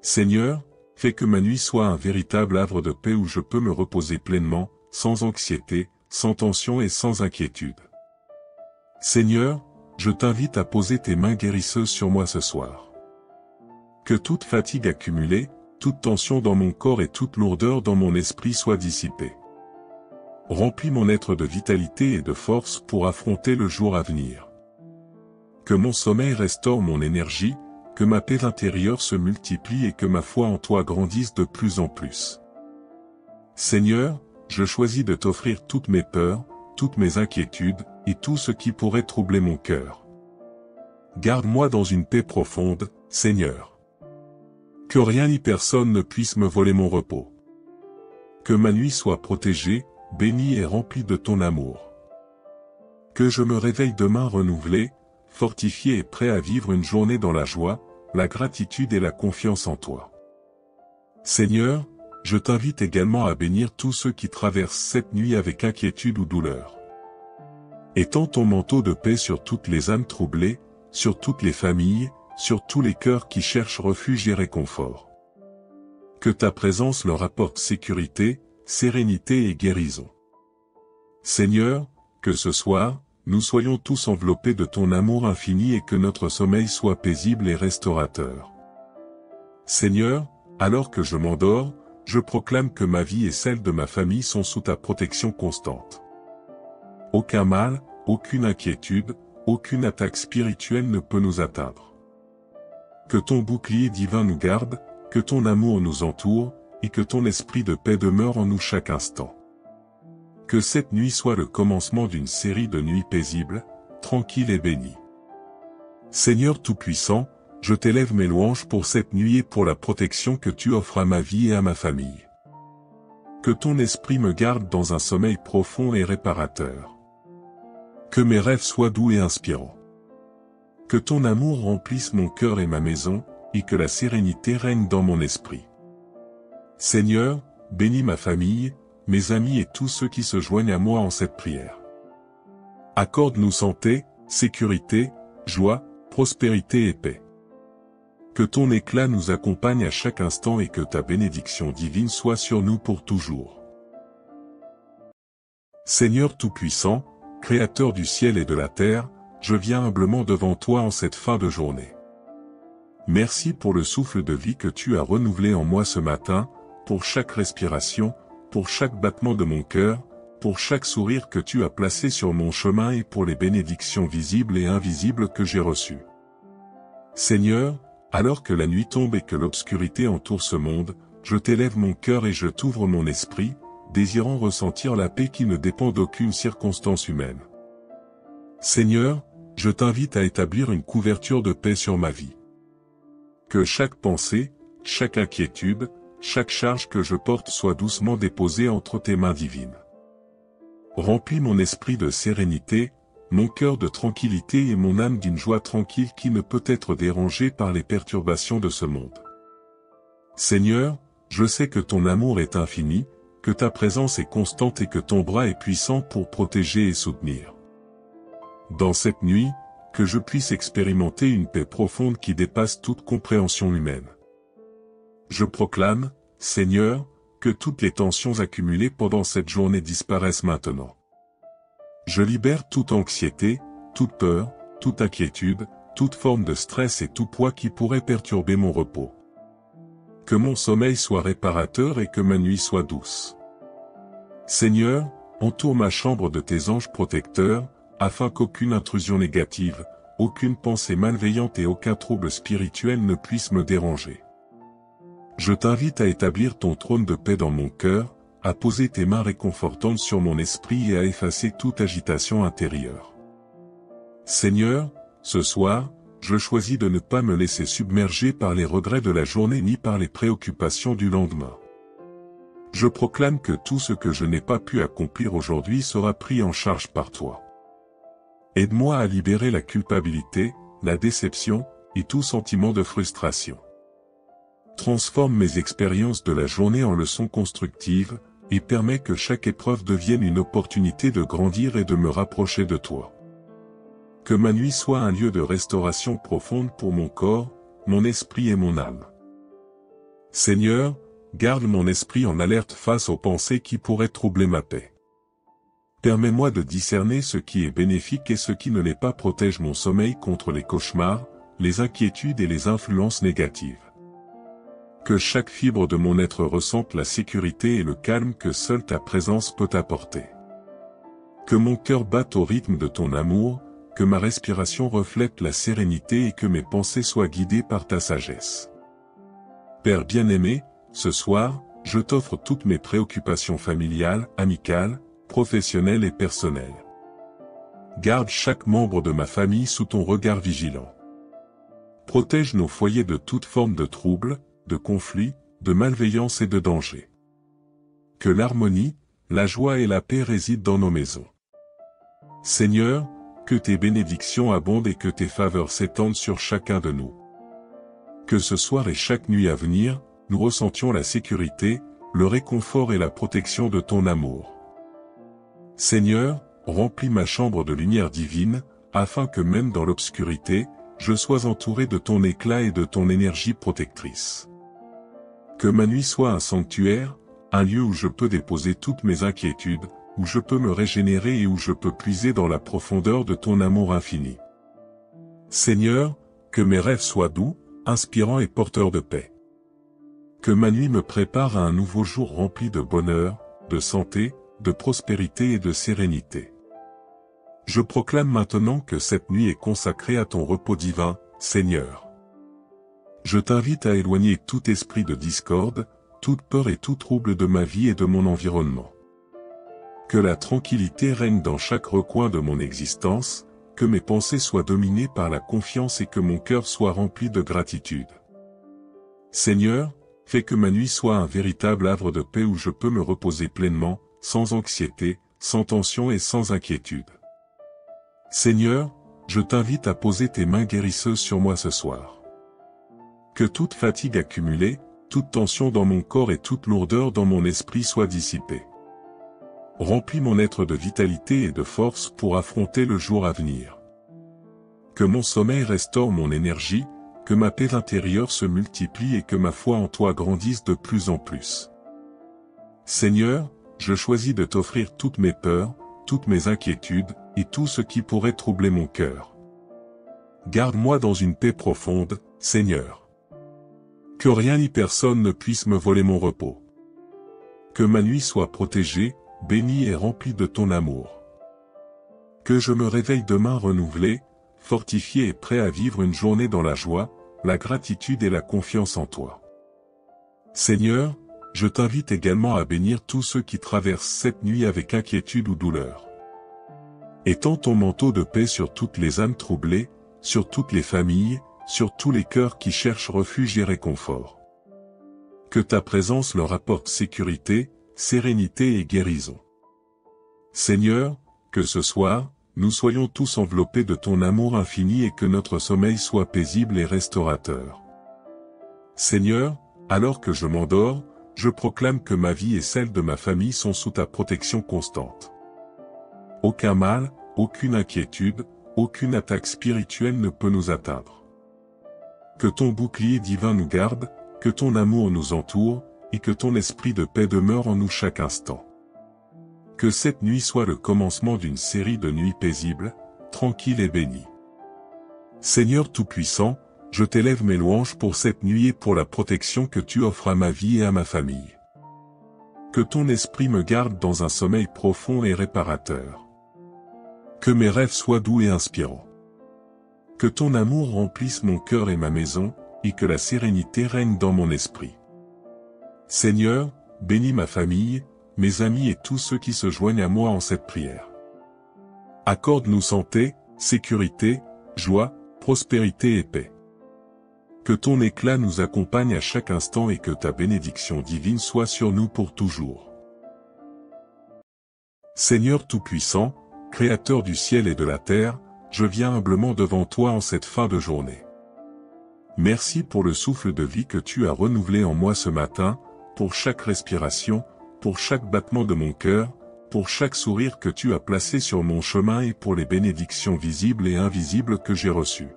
Seigneur, fais que ma nuit soit un véritable havre de paix où je peux me reposer pleinement, sans anxiété, sans tension et sans inquiétude. Seigneur, je t'invite à poser tes mains guérisseuses sur moi ce soir. Que toute fatigue accumulée, toute tension dans mon corps et toute lourdeur dans mon esprit soient dissipées. Remplis mon être de vitalité et de force pour affronter le jour à venir. Que mon sommeil restaure mon énergie, que ma paix intérieure se multiplie et que ma foi en toi grandisse de plus en plus. Seigneur, je choisis de t'offrir toutes mes peurs, toutes mes inquiétudes, et tout ce qui pourrait troubler mon cœur. Garde-moi dans une paix profonde, Seigneur. Que rien ni personne ne puisse me voler mon repos. Que ma nuit soit protégée, bénie et remplie de ton amour. Que je me réveille demain renouvelé, fortifié et prêt à vivre une journée dans la joie, la gratitude et la confiance en toi. Seigneur, je t'invite également à bénir tous ceux qui traversent cette nuit avec inquiétude ou douleur. Étends ton manteau de paix sur toutes les âmes troublées, sur toutes les familles, sur tous les cœurs qui cherchent refuge et réconfort. Que ta présence leur apporte sécurité, sérénité et guérison. Seigneur, que ce soir, nous soyons tous enveloppés de ton amour infini et que notre sommeil soit paisible et restaurateur. Seigneur, alors que je m'endors, je proclame que ma vie et celle de ma famille sont sous ta protection constante. Aucun mal, aucune inquiétude, aucune attaque spirituelle ne peut nous atteindre. Que ton bouclier divin nous garde, que ton amour nous entoure, et que ton esprit de paix demeure en nous chaque instant. Que cette nuit soit le commencement d'une série de nuits paisibles, tranquilles et bénies. Seigneur Tout-Puissant, je t'élève mes louanges pour cette nuit et pour la protection que tu offres à ma vie et à ma famille. Que ton esprit me garde dans un sommeil profond et réparateur. Que mes rêves soient doux et inspirants. Que ton amour remplisse mon cœur et ma maison, et que la sérénité règne dans mon esprit. Seigneur, bénis ma famille, mes amis et tous ceux qui se joignent à moi en cette prière. Accorde-nous santé, sécurité, joie, prospérité et paix. Que ton éclat nous accompagne à chaque instant et que ta bénédiction divine soit sur nous pour toujours. Seigneur Tout-Puissant, Créateur du ciel et de la terre, je viens humblement devant toi en cette fin de journée. Merci pour le souffle de vie que tu as renouvelé en moi ce matin, pour chaque respiration, pour chaque battement de mon cœur, pour chaque sourire que tu as placé sur mon chemin et pour les bénédictions visibles et invisibles que j'ai reçues. Seigneur, alors que la nuit tombe et que l'obscurité entoure ce monde, je t'élève mon cœur et je t'ouvre mon esprit, désirant ressentir la paix qui ne dépend d'aucune circonstance humaine. Seigneur, je t'invite à établir une couverture de paix sur ma vie. Que chaque pensée, chaque inquiétude, chaque charge que je porte soit doucement déposée entre tes mains divines. Remplis mon esprit de sérénité, mon cœur de tranquillité et mon âme d'une joie tranquille qui ne peut être dérangée par les perturbations de ce monde. Seigneur, je sais que ton amour est infini, que ta présence est constante et que ton bras est puissant pour protéger et soutenir. Dans cette nuit, que je puisse expérimenter une paix profonde qui dépasse toute compréhension humaine. Je proclame, Seigneur, que toutes les tensions accumulées pendant cette journée disparaissent maintenant. Je libère toute anxiété, toute peur, toute inquiétude, toute forme de stress et tout poids qui pourrait perturber mon repos. Que mon sommeil soit réparateur et que ma nuit soit douce. Seigneur, entoure ma chambre de tes anges protecteurs, afin qu'aucune intrusion négative, aucune pensée malveillante et aucun trouble spirituel ne puisse me déranger. Je t'invite à établir ton trône de paix dans mon cœur, à poser tes mains réconfortantes sur mon esprit et à effacer toute agitation intérieure. Seigneur, ce soir, je choisis de ne pas me laisser submerger par les regrets de la journée ni par les préoccupations du lendemain. Je proclame que tout ce que je n'ai pas pu accomplir aujourd'hui sera pris en charge par toi. Aide-moi à libérer la culpabilité, la déception, et tout sentiment de frustration. Transforme mes expériences de la journée en leçons constructives, et permets que chaque épreuve devienne une opportunité de grandir et de me rapprocher de toi. Que ma nuit soit un lieu de restauration profonde pour mon corps, mon esprit et mon âme. Seigneur, garde mon esprit en alerte face aux pensées qui pourraient troubler ma paix. Permets-moi de discerner ce qui est bénéfique et ce qui ne l'est pas. Protège mon sommeil contre les cauchemars, les inquiétudes et les influences négatives. Que chaque fibre de mon être ressente la sécurité et le calme que seule ta présence peut apporter. Que mon cœur batte au rythme de ton amour, que ma respiration reflète la sérénité et que mes pensées soient guidées par ta sagesse. Père bien-aimé, ce soir, je t'offre toutes mes préoccupations familiales, amicales, professionnelles et personnelles. Garde chaque membre de ma famille sous ton regard vigilant. Protège nos foyers de toute forme de trouble, de conflit, de malveillance et de danger. Que l'harmonie, la joie et la paix résident dans nos maisons. Seigneur, que tes bénédictions abondent et que tes faveurs s'étendent sur chacun de nous. Que ce soir et chaque nuit à venir, nous ressentions la sécurité, le réconfort et la protection de ton amour. Seigneur, remplis ma chambre de lumière divine, afin que même dans l'obscurité, je sois entouré de ton éclat et de ton énergie protectrice. Que ma nuit soit un sanctuaire, un lieu où je peux déposer toutes mes inquiétudes, où je peux me régénérer et où je peux puiser dans la profondeur de ton amour infini. Seigneur, que mes rêves soient doux, inspirants et porteurs de paix. Que ma nuit me prépare à un nouveau jour rempli de bonheur, de santé, de prospérité et de sérénité. Je proclame maintenant que cette nuit est consacrée à ton repos divin, Seigneur. Je t'invite à éloigner tout esprit de discorde, toute peur et tout trouble de ma vie et de mon environnement. Que la tranquillité règne dans chaque recoin de mon existence, que mes pensées soient dominées par la confiance et que mon cœur soit rempli de gratitude. Seigneur, fais que ma nuit soit un véritable havre de paix où je peux me reposer pleinement, sans anxiété, sans tension et sans inquiétude. Seigneur, je t'invite à poser tes mains guérisseuses sur moi ce soir. Que toute fatigue accumulée, toute tension dans mon corps et toute lourdeur dans mon esprit soient dissipées. Remplis mon être de vitalité et de force pour affronter le jour à venir. Que mon sommeil restaure mon énergie, que ma paix intérieure se multiplie et que ma foi en toi grandisse de plus en plus. Seigneur, je choisis de t'offrir toutes mes peurs, toutes mes inquiétudes, et tout ce qui pourrait troubler mon cœur. Garde-moi dans une paix profonde, Seigneur. Que rien ni personne ne puisse me voler mon repos. Que ma nuit soit protégée, bénie et remplie de ton amour. Que je me réveille demain renouvelé, fortifié et prêt à vivre une journée dans la joie, la gratitude et la confiance en toi. Seigneur, je t'invite également à bénir tous ceux qui traversent cette nuit avec inquiétude ou douleur. Étends ton manteau de paix sur toutes les âmes troublées, sur toutes les familles, sur tous les cœurs qui cherchent refuge et réconfort. Que ta présence leur apporte sécurité, sérénité et guérison. Seigneur, que ce soir, nous soyons tous enveloppés de ton amour infini et que notre sommeil soit paisible et restaurateur. Seigneur, alors que je m'endors, je proclame que ma vie et celle de ma famille sont sous ta protection constante. Aucun mal, aucune inquiétude, aucune attaque spirituelle ne peut nous atteindre. Que ton bouclier divin nous garde, que ton amour nous entoure, et que ton esprit de paix demeure en nous chaque instant. Que cette nuit soit le commencement d'une série de nuits paisibles, tranquilles et bénies. Seigneur Tout-Puissant, je t'élève mes louanges pour cette nuit et pour la protection que tu offres à ma vie et à ma famille. Que ton esprit me garde dans un sommeil profond et réparateur. Que mes rêves soient doux et inspirants. Que ton amour remplisse mon cœur et ma maison, et que la sérénité règne dans mon esprit. Seigneur, bénis ma famille, mes amis et tous ceux qui se joignent à moi en cette prière. Accorde-nous santé, sécurité, joie, prospérité et paix. Que ton éclat nous accompagne à chaque instant et que ta bénédiction divine soit sur nous pour toujours. Seigneur Tout-Puissant, Créateur du ciel et de la terre, je viens humblement devant toi en cette fin de journée. Merci pour le souffle de vie que tu as renouvelé en moi ce matin, pour chaque respiration, pour chaque battement de mon cœur, pour chaque sourire que tu as placé sur mon chemin et pour les bénédictions visibles et invisibles que j'ai reçues.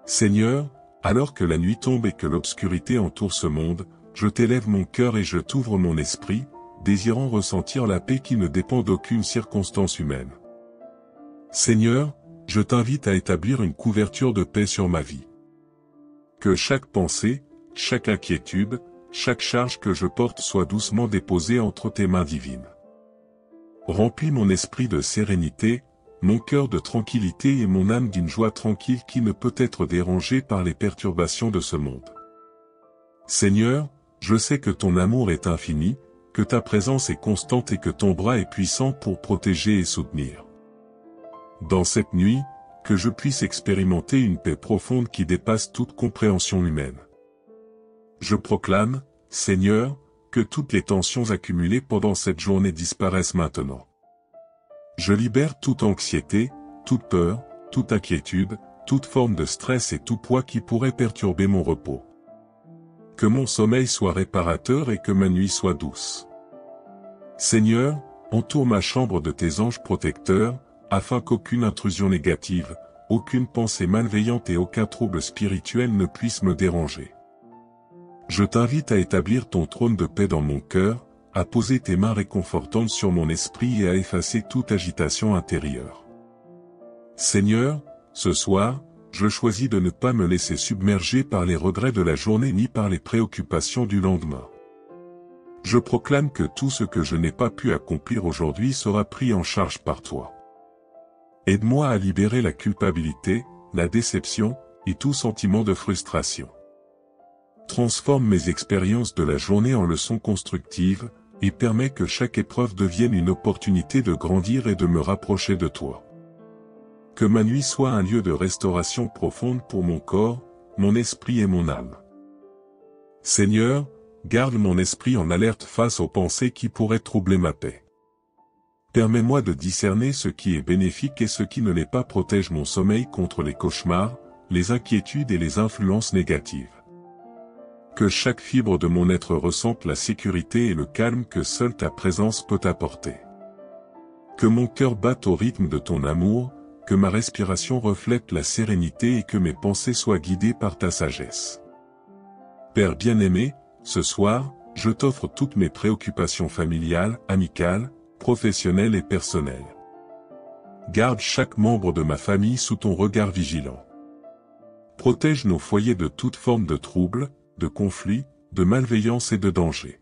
Seigneur, alors que la nuit tombe et que l'obscurité entoure ce monde, je t'élève mon cœur et je t'ouvre mon esprit, désirant ressentir la paix qui ne dépend d'aucune circonstance humaine. Seigneur, je t'invite à établir une couverture de paix sur ma vie. Que chaque pensée, chaque inquiétude, chaque charge que je porte soit doucement déposée entre tes mains divines. Remplis mon esprit de sérénité, mon cœur de tranquillité et mon âme d'une joie tranquille qui ne peut être dérangée par les perturbations de ce monde. Seigneur, je sais que ton amour est infini, que ta présence est constante et que ton bras est puissant pour protéger et soutenir. Dans cette nuit, que je puisse expérimenter une paix profonde qui dépasse toute compréhension humaine. Je proclame, Seigneur, que toutes les tensions accumulées pendant cette journée disparaissent maintenant. Je libère toute anxiété, toute peur, toute inquiétude, toute forme de stress et tout poids qui pourrait perturber mon repos. Que mon sommeil soit réparateur et que ma nuit soit douce. Seigneur, entoure ma chambre de tes anges protecteurs, afin qu'aucune intrusion négative, aucune pensée malveillante et aucun trouble spirituel ne puisse me déranger. Je t'invite à établir ton trône de paix dans mon cœur, à poser tes mains réconfortantes sur mon esprit et à effacer toute agitation intérieure. Seigneur, ce soir, je choisis de ne pas me laisser submerger par les regrets de la journée ni par les préoccupations du lendemain. Je proclame que tout ce que je n'ai pas pu accomplir aujourd'hui sera pris en charge par toi. Aide-moi à libérer la culpabilité, la déception, et tout sentiment de frustration. Transforme mes expériences de la journée en leçons constructives, et permets que chaque épreuve devienne une opportunité de grandir et de me rapprocher de toi. Que ma nuit soit un lieu de restauration profonde pour mon corps, mon esprit et mon âme. Seigneur, garde mon esprit en alerte face aux pensées qui pourraient troubler ma paix. Permets-moi de discerner ce qui est bénéfique et ce qui ne l'est pas. Protège mon sommeil contre les cauchemars, les inquiétudes et les influences négatives. Que chaque fibre de mon être ressente la sécurité et le calme que seule ta présence peut apporter. Que mon cœur batte au rythme de ton amour, que ma respiration reflète la sérénité et que mes pensées soient guidées par ta sagesse. Père bien-aimé, ce soir, je t'offre toutes mes préoccupations familiales, amicales, professionnelles et personnelles. Garde chaque membre de ma famille sous ton regard vigilant. Protège nos foyers de toute forme de trouble, de conflit, de malveillance et de danger.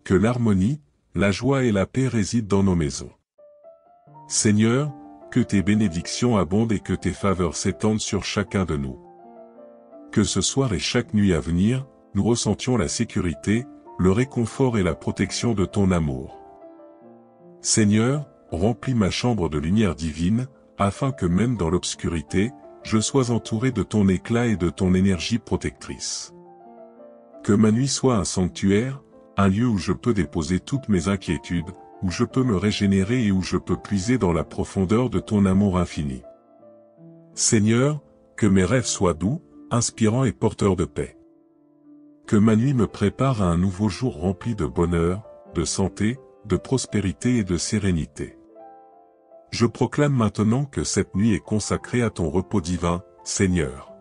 Que l'harmonie, la joie et la paix résident dans nos maisons. Seigneur, que tes bénédictions abondent et que tes faveurs s'étendent sur chacun de nous. Que ce soir et chaque nuit à venir, nous ressentions la sécurité, le réconfort et la protection de ton amour. Seigneur, remplis ma chambre de lumière divine, afin que même dans l'obscurité, je sois entouré de ton éclat et de ton énergie protectrice. Que ma nuit soit un sanctuaire, un lieu où je peux déposer toutes mes inquiétudes, où je peux me régénérer et où je peux puiser dans la profondeur de ton amour infini. Seigneur, que mes rêves soient doux, inspirants et porteurs de paix. Que ma nuit me prépare à un nouveau jour rempli de bonheur, de santé, de prospérité et de sérénité. Je proclame maintenant que cette nuit est consacrée à ton repos divin, Seigneur.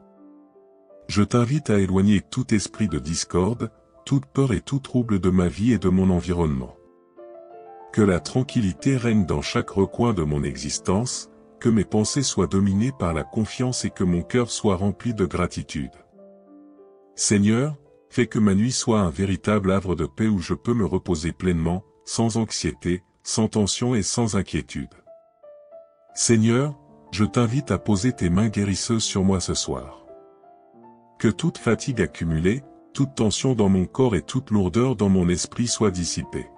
Je t'invite à éloigner tout esprit de discorde, toute peur et tout trouble de ma vie et de mon environnement. Que la tranquillité règne dans chaque recoin de mon existence, que mes pensées soient dominées par la confiance et que mon cœur soit rempli de gratitude. Seigneur, fais que ma nuit soit un véritable havre de paix où je peux me reposer pleinement, sans anxiété, sans tension et sans inquiétude. Seigneur, je t'invite à poser tes mains guérisseuses sur moi ce soir. Que toute fatigue accumulée, toute tension dans mon corps et toute lourdeur dans mon esprit soient dissipées.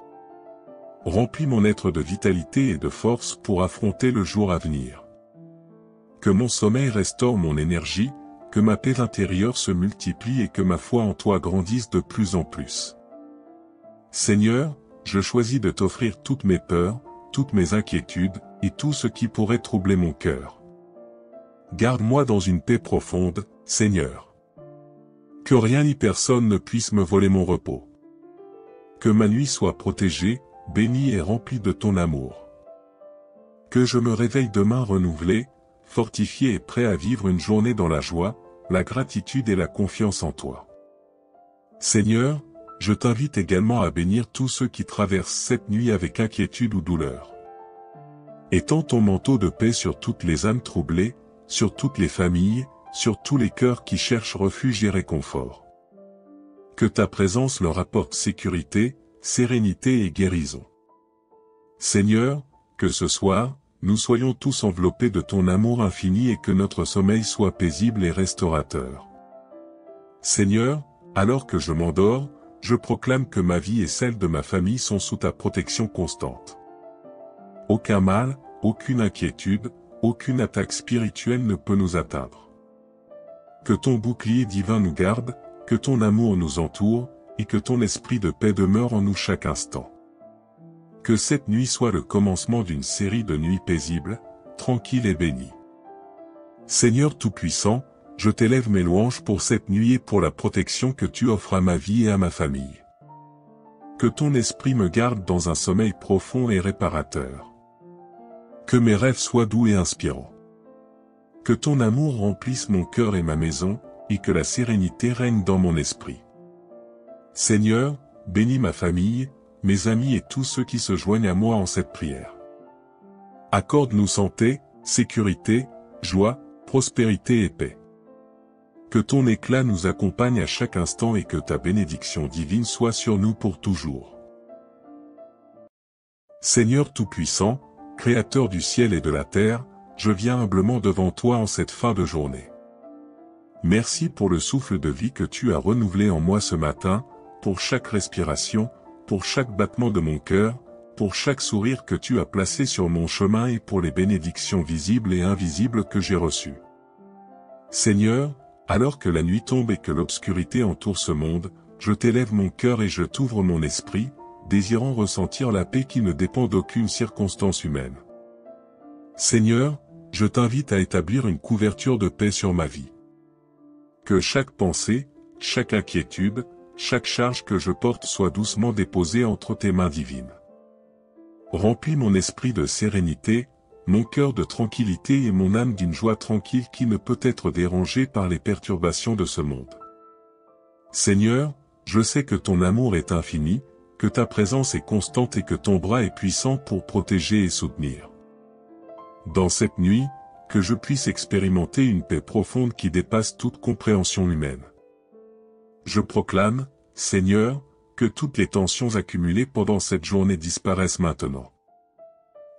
Remplis mon être de vitalité et de force pour affronter le jour à venir. Que mon sommeil restaure mon énergie, que ma paix intérieure se multiplie et que ma foi en toi grandisse de plus en plus. Seigneur, je choisis de t'offrir toutes mes peurs, toutes mes inquiétudes, et tout ce qui pourrait troubler mon cœur. Garde-moi dans une paix profonde, Seigneur. Que rien ni personne ne puisse me voler mon repos. Que ma nuit soit protégée, bénie et remplie de ton amour. Que je me réveille demain renouvelé, fortifié et prêt à vivre une journée dans la joie, la gratitude et la confiance en toi. Seigneur, je t'invite également à bénir tous ceux qui traversent cette nuit avec inquiétude ou douleur. Étends ton manteau de paix sur toutes les âmes troublées, sur toutes les familles, sur tous les cœurs qui cherchent refuge et réconfort. Que ta présence leur apporte sécurité, sérénité et guérison. Seigneur, que ce soir, nous soyons tous enveloppés de ton amour infini et que notre sommeil soit paisible et restaurateur. Seigneur, alors que je m'endors, je proclame que ma vie et celle de ma famille sont sous ta protection constante. Aucun mal, aucune inquiétude, aucune attaque spirituelle ne peut nous atteindre. Que ton bouclier divin nous garde, que ton amour nous entoure, et que ton esprit de paix demeure en nous chaque instant. Que cette nuit soit le commencement d'une série de nuits paisibles, tranquilles et bénies. Seigneur Tout-Puissant, je t'élève mes louanges pour cette nuit et pour la protection que tu offres à ma vie et à ma famille. Que ton esprit me garde dans un sommeil profond et réparateur. Que mes rêves soient doux et inspirants. Que ton amour remplisse mon cœur et ma maison, et que la sérénité règne dans mon esprit. Seigneur, bénis ma famille, mes amis et tous ceux qui se joignent à moi en cette prière. Accorde-nous santé, sécurité, joie, prospérité et paix. Que ton éclat nous accompagne à chaque instant et que ta bénédiction divine soit sur nous pour toujours. Seigneur Tout-Puissant, Créateur du ciel et de la terre, je viens humblement devant toi en cette fin de journée. Merci pour le souffle de vie que tu as renouvelé en moi ce matin, pour chaque respiration, pour chaque battement de mon cœur, pour chaque sourire que tu as placé sur mon chemin et pour les bénédictions visibles et invisibles que j'ai reçues. Seigneur, alors que la nuit tombe et que l'obscurité entoure ce monde, je t'élève mon cœur et je t'ouvre mon esprit, désirant ressentir la paix qui ne dépend d'aucune circonstance humaine. Seigneur, je t'invite à établir une couverture de paix sur ma vie. Que chaque pensée, chaque inquiétude, chaque charge que je porte soit doucement déposée entre tes mains divines. Remplis mon esprit de sérénité, mon cœur de tranquillité et mon âme d'une joie tranquille qui ne peut être dérangée par les perturbations de ce monde. Seigneur, je sais que ton amour est infini, que ta présence est constante et que ton bras est puissant pour protéger et soutenir. Dans cette nuit, que je puisse expérimenter une paix profonde qui dépasse toute compréhension humaine. Je proclame, Seigneur, que toutes les tensions accumulées pendant cette journée disparaissent maintenant.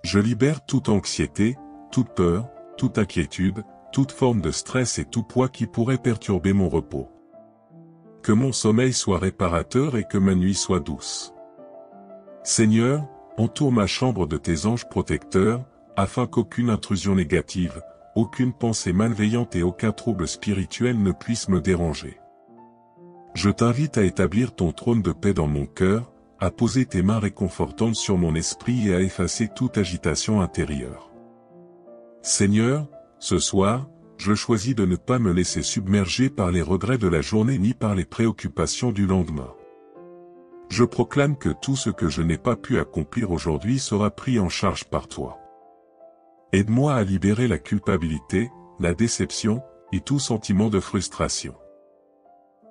Je libère toute anxiété, toute peur, toute inquiétude, toute forme de stress et tout poids qui pourrait perturber mon repos. Que mon sommeil soit réparateur et que ma nuit soit douce. Seigneur, entoure ma chambre de tes anges protecteurs, afin qu'aucune intrusion négative, aucune pensée malveillante et aucun trouble spirituel ne puisse me déranger. Je t'invite à établir ton trône de paix dans mon cœur, à poser tes mains réconfortantes sur mon esprit et à effacer toute agitation intérieure. Seigneur, ce soir, je choisis de ne pas me laisser submerger par les regrets de la journée ni par les préoccupations du lendemain. Je proclame que tout ce que je n'ai pas pu accomplir aujourd'hui sera pris en charge par toi. Aide-moi à libérer la culpabilité, la déception, et tout sentiment de frustration.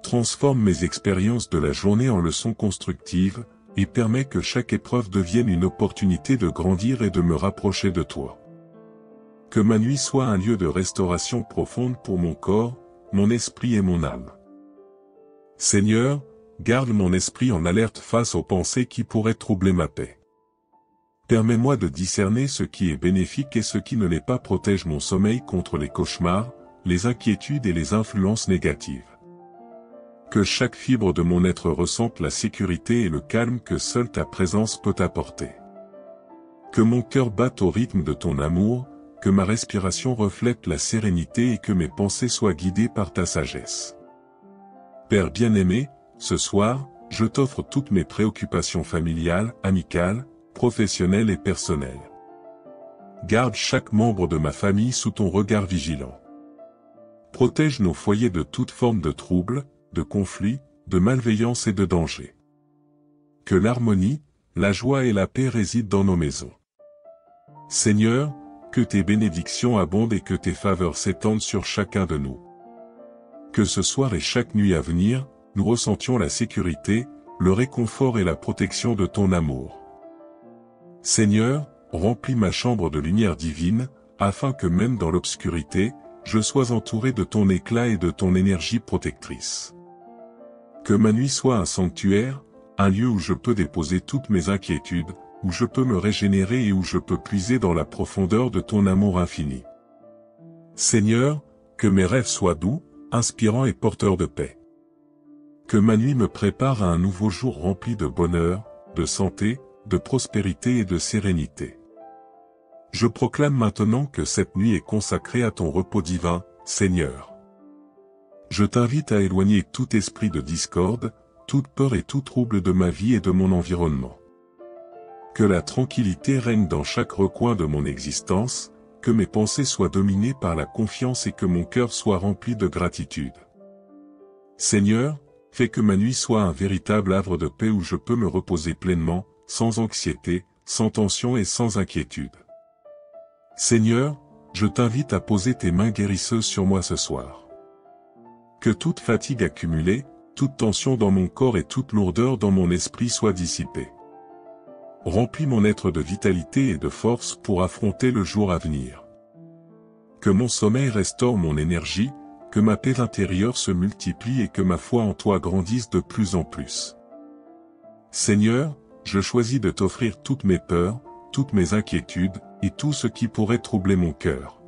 Transforme mes expériences de la journée en leçons constructives, et permets que chaque épreuve devienne une opportunité de grandir et de me rapprocher de toi. Que ma nuit soit un lieu de restauration profonde pour mon corps, mon esprit et mon âme. Seigneur, garde mon esprit en alerte face aux pensées qui pourraient troubler ma paix. Permets-moi de discerner ce qui est bénéfique et ce qui ne l'est pas. Protège mon sommeil contre les cauchemars, les inquiétudes et les influences négatives. Que chaque fibre de mon être ressente la sécurité et le calme que seule ta présence peut apporter. Que mon cœur batte au rythme de ton amour, que ma respiration reflète la sérénité et que mes pensées soient guidées par ta sagesse. Père bien-aimé, ce soir, je t'offre toutes mes préoccupations familiales, amicales, professionnelles et personnelles. Garde chaque membre de ma famille sous ton regard vigilant. Protège nos foyers de toute forme de trouble, de conflit, de malveillance et de danger. Que l'harmonie, la joie et la paix résident dans nos maisons. Seigneur, que tes bénédictions abondent et que tes faveurs s'étendent sur chacun de nous. Que ce soir et chaque nuit à venir, nous ressentions la sécurité, le réconfort et la protection de ton amour. Seigneur, remplis ma chambre de lumière divine, afin que même dans l'obscurité, je sois entouré de ton éclat et de ton énergie protectrice. Que ma nuit soit un sanctuaire, un lieu où je peux déposer toutes mes inquiétudes, où je peux me régénérer et où je peux puiser dans la profondeur de ton amour infini. Seigneur, que mes rêves soient doux, inspirants et porteurs de paix. Que ma nuit me prépare à un nouveau jour rempli de bonheur, de santé, de prospérité et de sérénité. Je proclame maintenant que cette nuit est consacrée à ton repos divin, Seigneur. Je t'invite à éloigner tout esprit de discorde, toute peur et tout trouble de ma vie et de mon environnement. Que la tranquillité règne dans chaque recoin de mon existence, que mes pensées soient dominées par la confiance et que mon cœur soit rempli de gratitude. Seigneur, fais que ma nuit soit un véritable havre de paix où je peux me reposer pleinement, sans anxiété, sans tension et sans inquiétude. Seigneur, je t'invite à poser tes mains guérisseuses sur moi ce soir. Que toute fatigue accumulée, toute tension dans mon corps et toute lourdeur dans mon esprit soient dissipées. Remplis mon être de vitalité et de force pour affronter le jour à venir. Que mon sommeil restaure mon énergie, que ma paix intérieure se multiplie et que ma foi en toi grandisse de plus en plus. Seigneur, je choisis de t'offrir toutes mes peurs, toutes mes inquiétudes, et tout ce qui pourrait troubler mon cœur.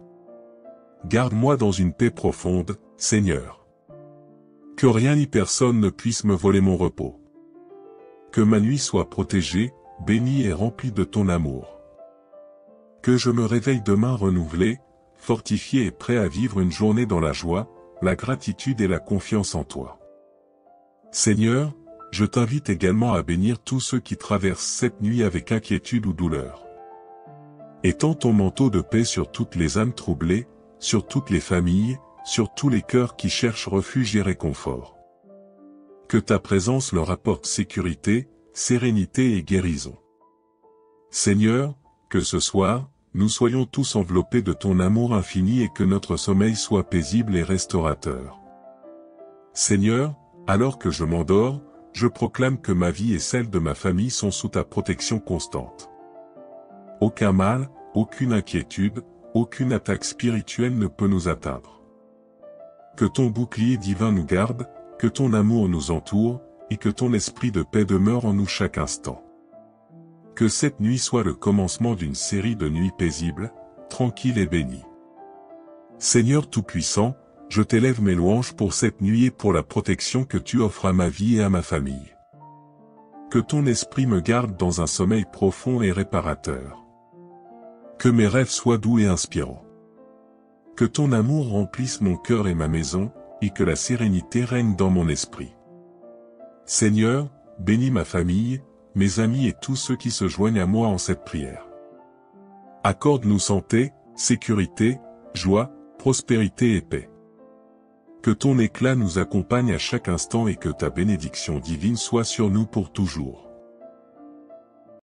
Garde-moi dans une paix profonde, Seigneur. Que rien ni personne ne puisse me voler mon repos. Que ma nuit soit protégée, bénie et remplie de ton amour. Que je me réveille demain renouvelé, fortifié et prêt à vivre une journée dans la joie, la gratitude et la confiance en toi. Seigneur, je t'invite également à bénir tous ceux qui traversent cette nuit avec inquiétude ou douleur. Étends ton manteau de paix sur toutes les âmes troublées, sur toutes les familles, sur tous les cœurs qui cherchent refuge et réconfort. Que ta présence leur apporte sécurité, sérénité et guérison. Seigneur, que ce soir, nous soyons tous enveloppés de ton amour infini et que notre sommeil soit paisible et restaurateur. Seigneur, alors que je m'endors, je proclame que ma vie et celle de ma famille sont sous ta protection constante. Aucun mal, aucune inquiétude, aucune attaque spirituelle ne peut nous atteindre. Que ton bouclier divin nous garde, que ton amour nous entoure, et que ton esprit de paix demeure en nous chaque instant. Que cette nuit soit le commencement d'une série de nuits paisibles, tranquilles et bénies. Seigneur Tout-Puissant, je t'élève mes louanges pour cette nuit et pour la protection que tu offres à ma vie et à ma famille. Que ton esprit me garde dans un sommeil profond et réparateur. Que mes rêves soient doux et inspirants. Que ton amour remplisse mon cœur et ma maison, et que la sérénité règne dans mon esprit. Seigneur, bénis ma famille, mes amis et tous ceux qui se joignent à moi en cette prière. Accorde-nous santé, sécurité, joie, prospérité et paix. Que ton éclat nous accompagne à chaque instant et que ta bénédiction divine soit sur nous pour toujours.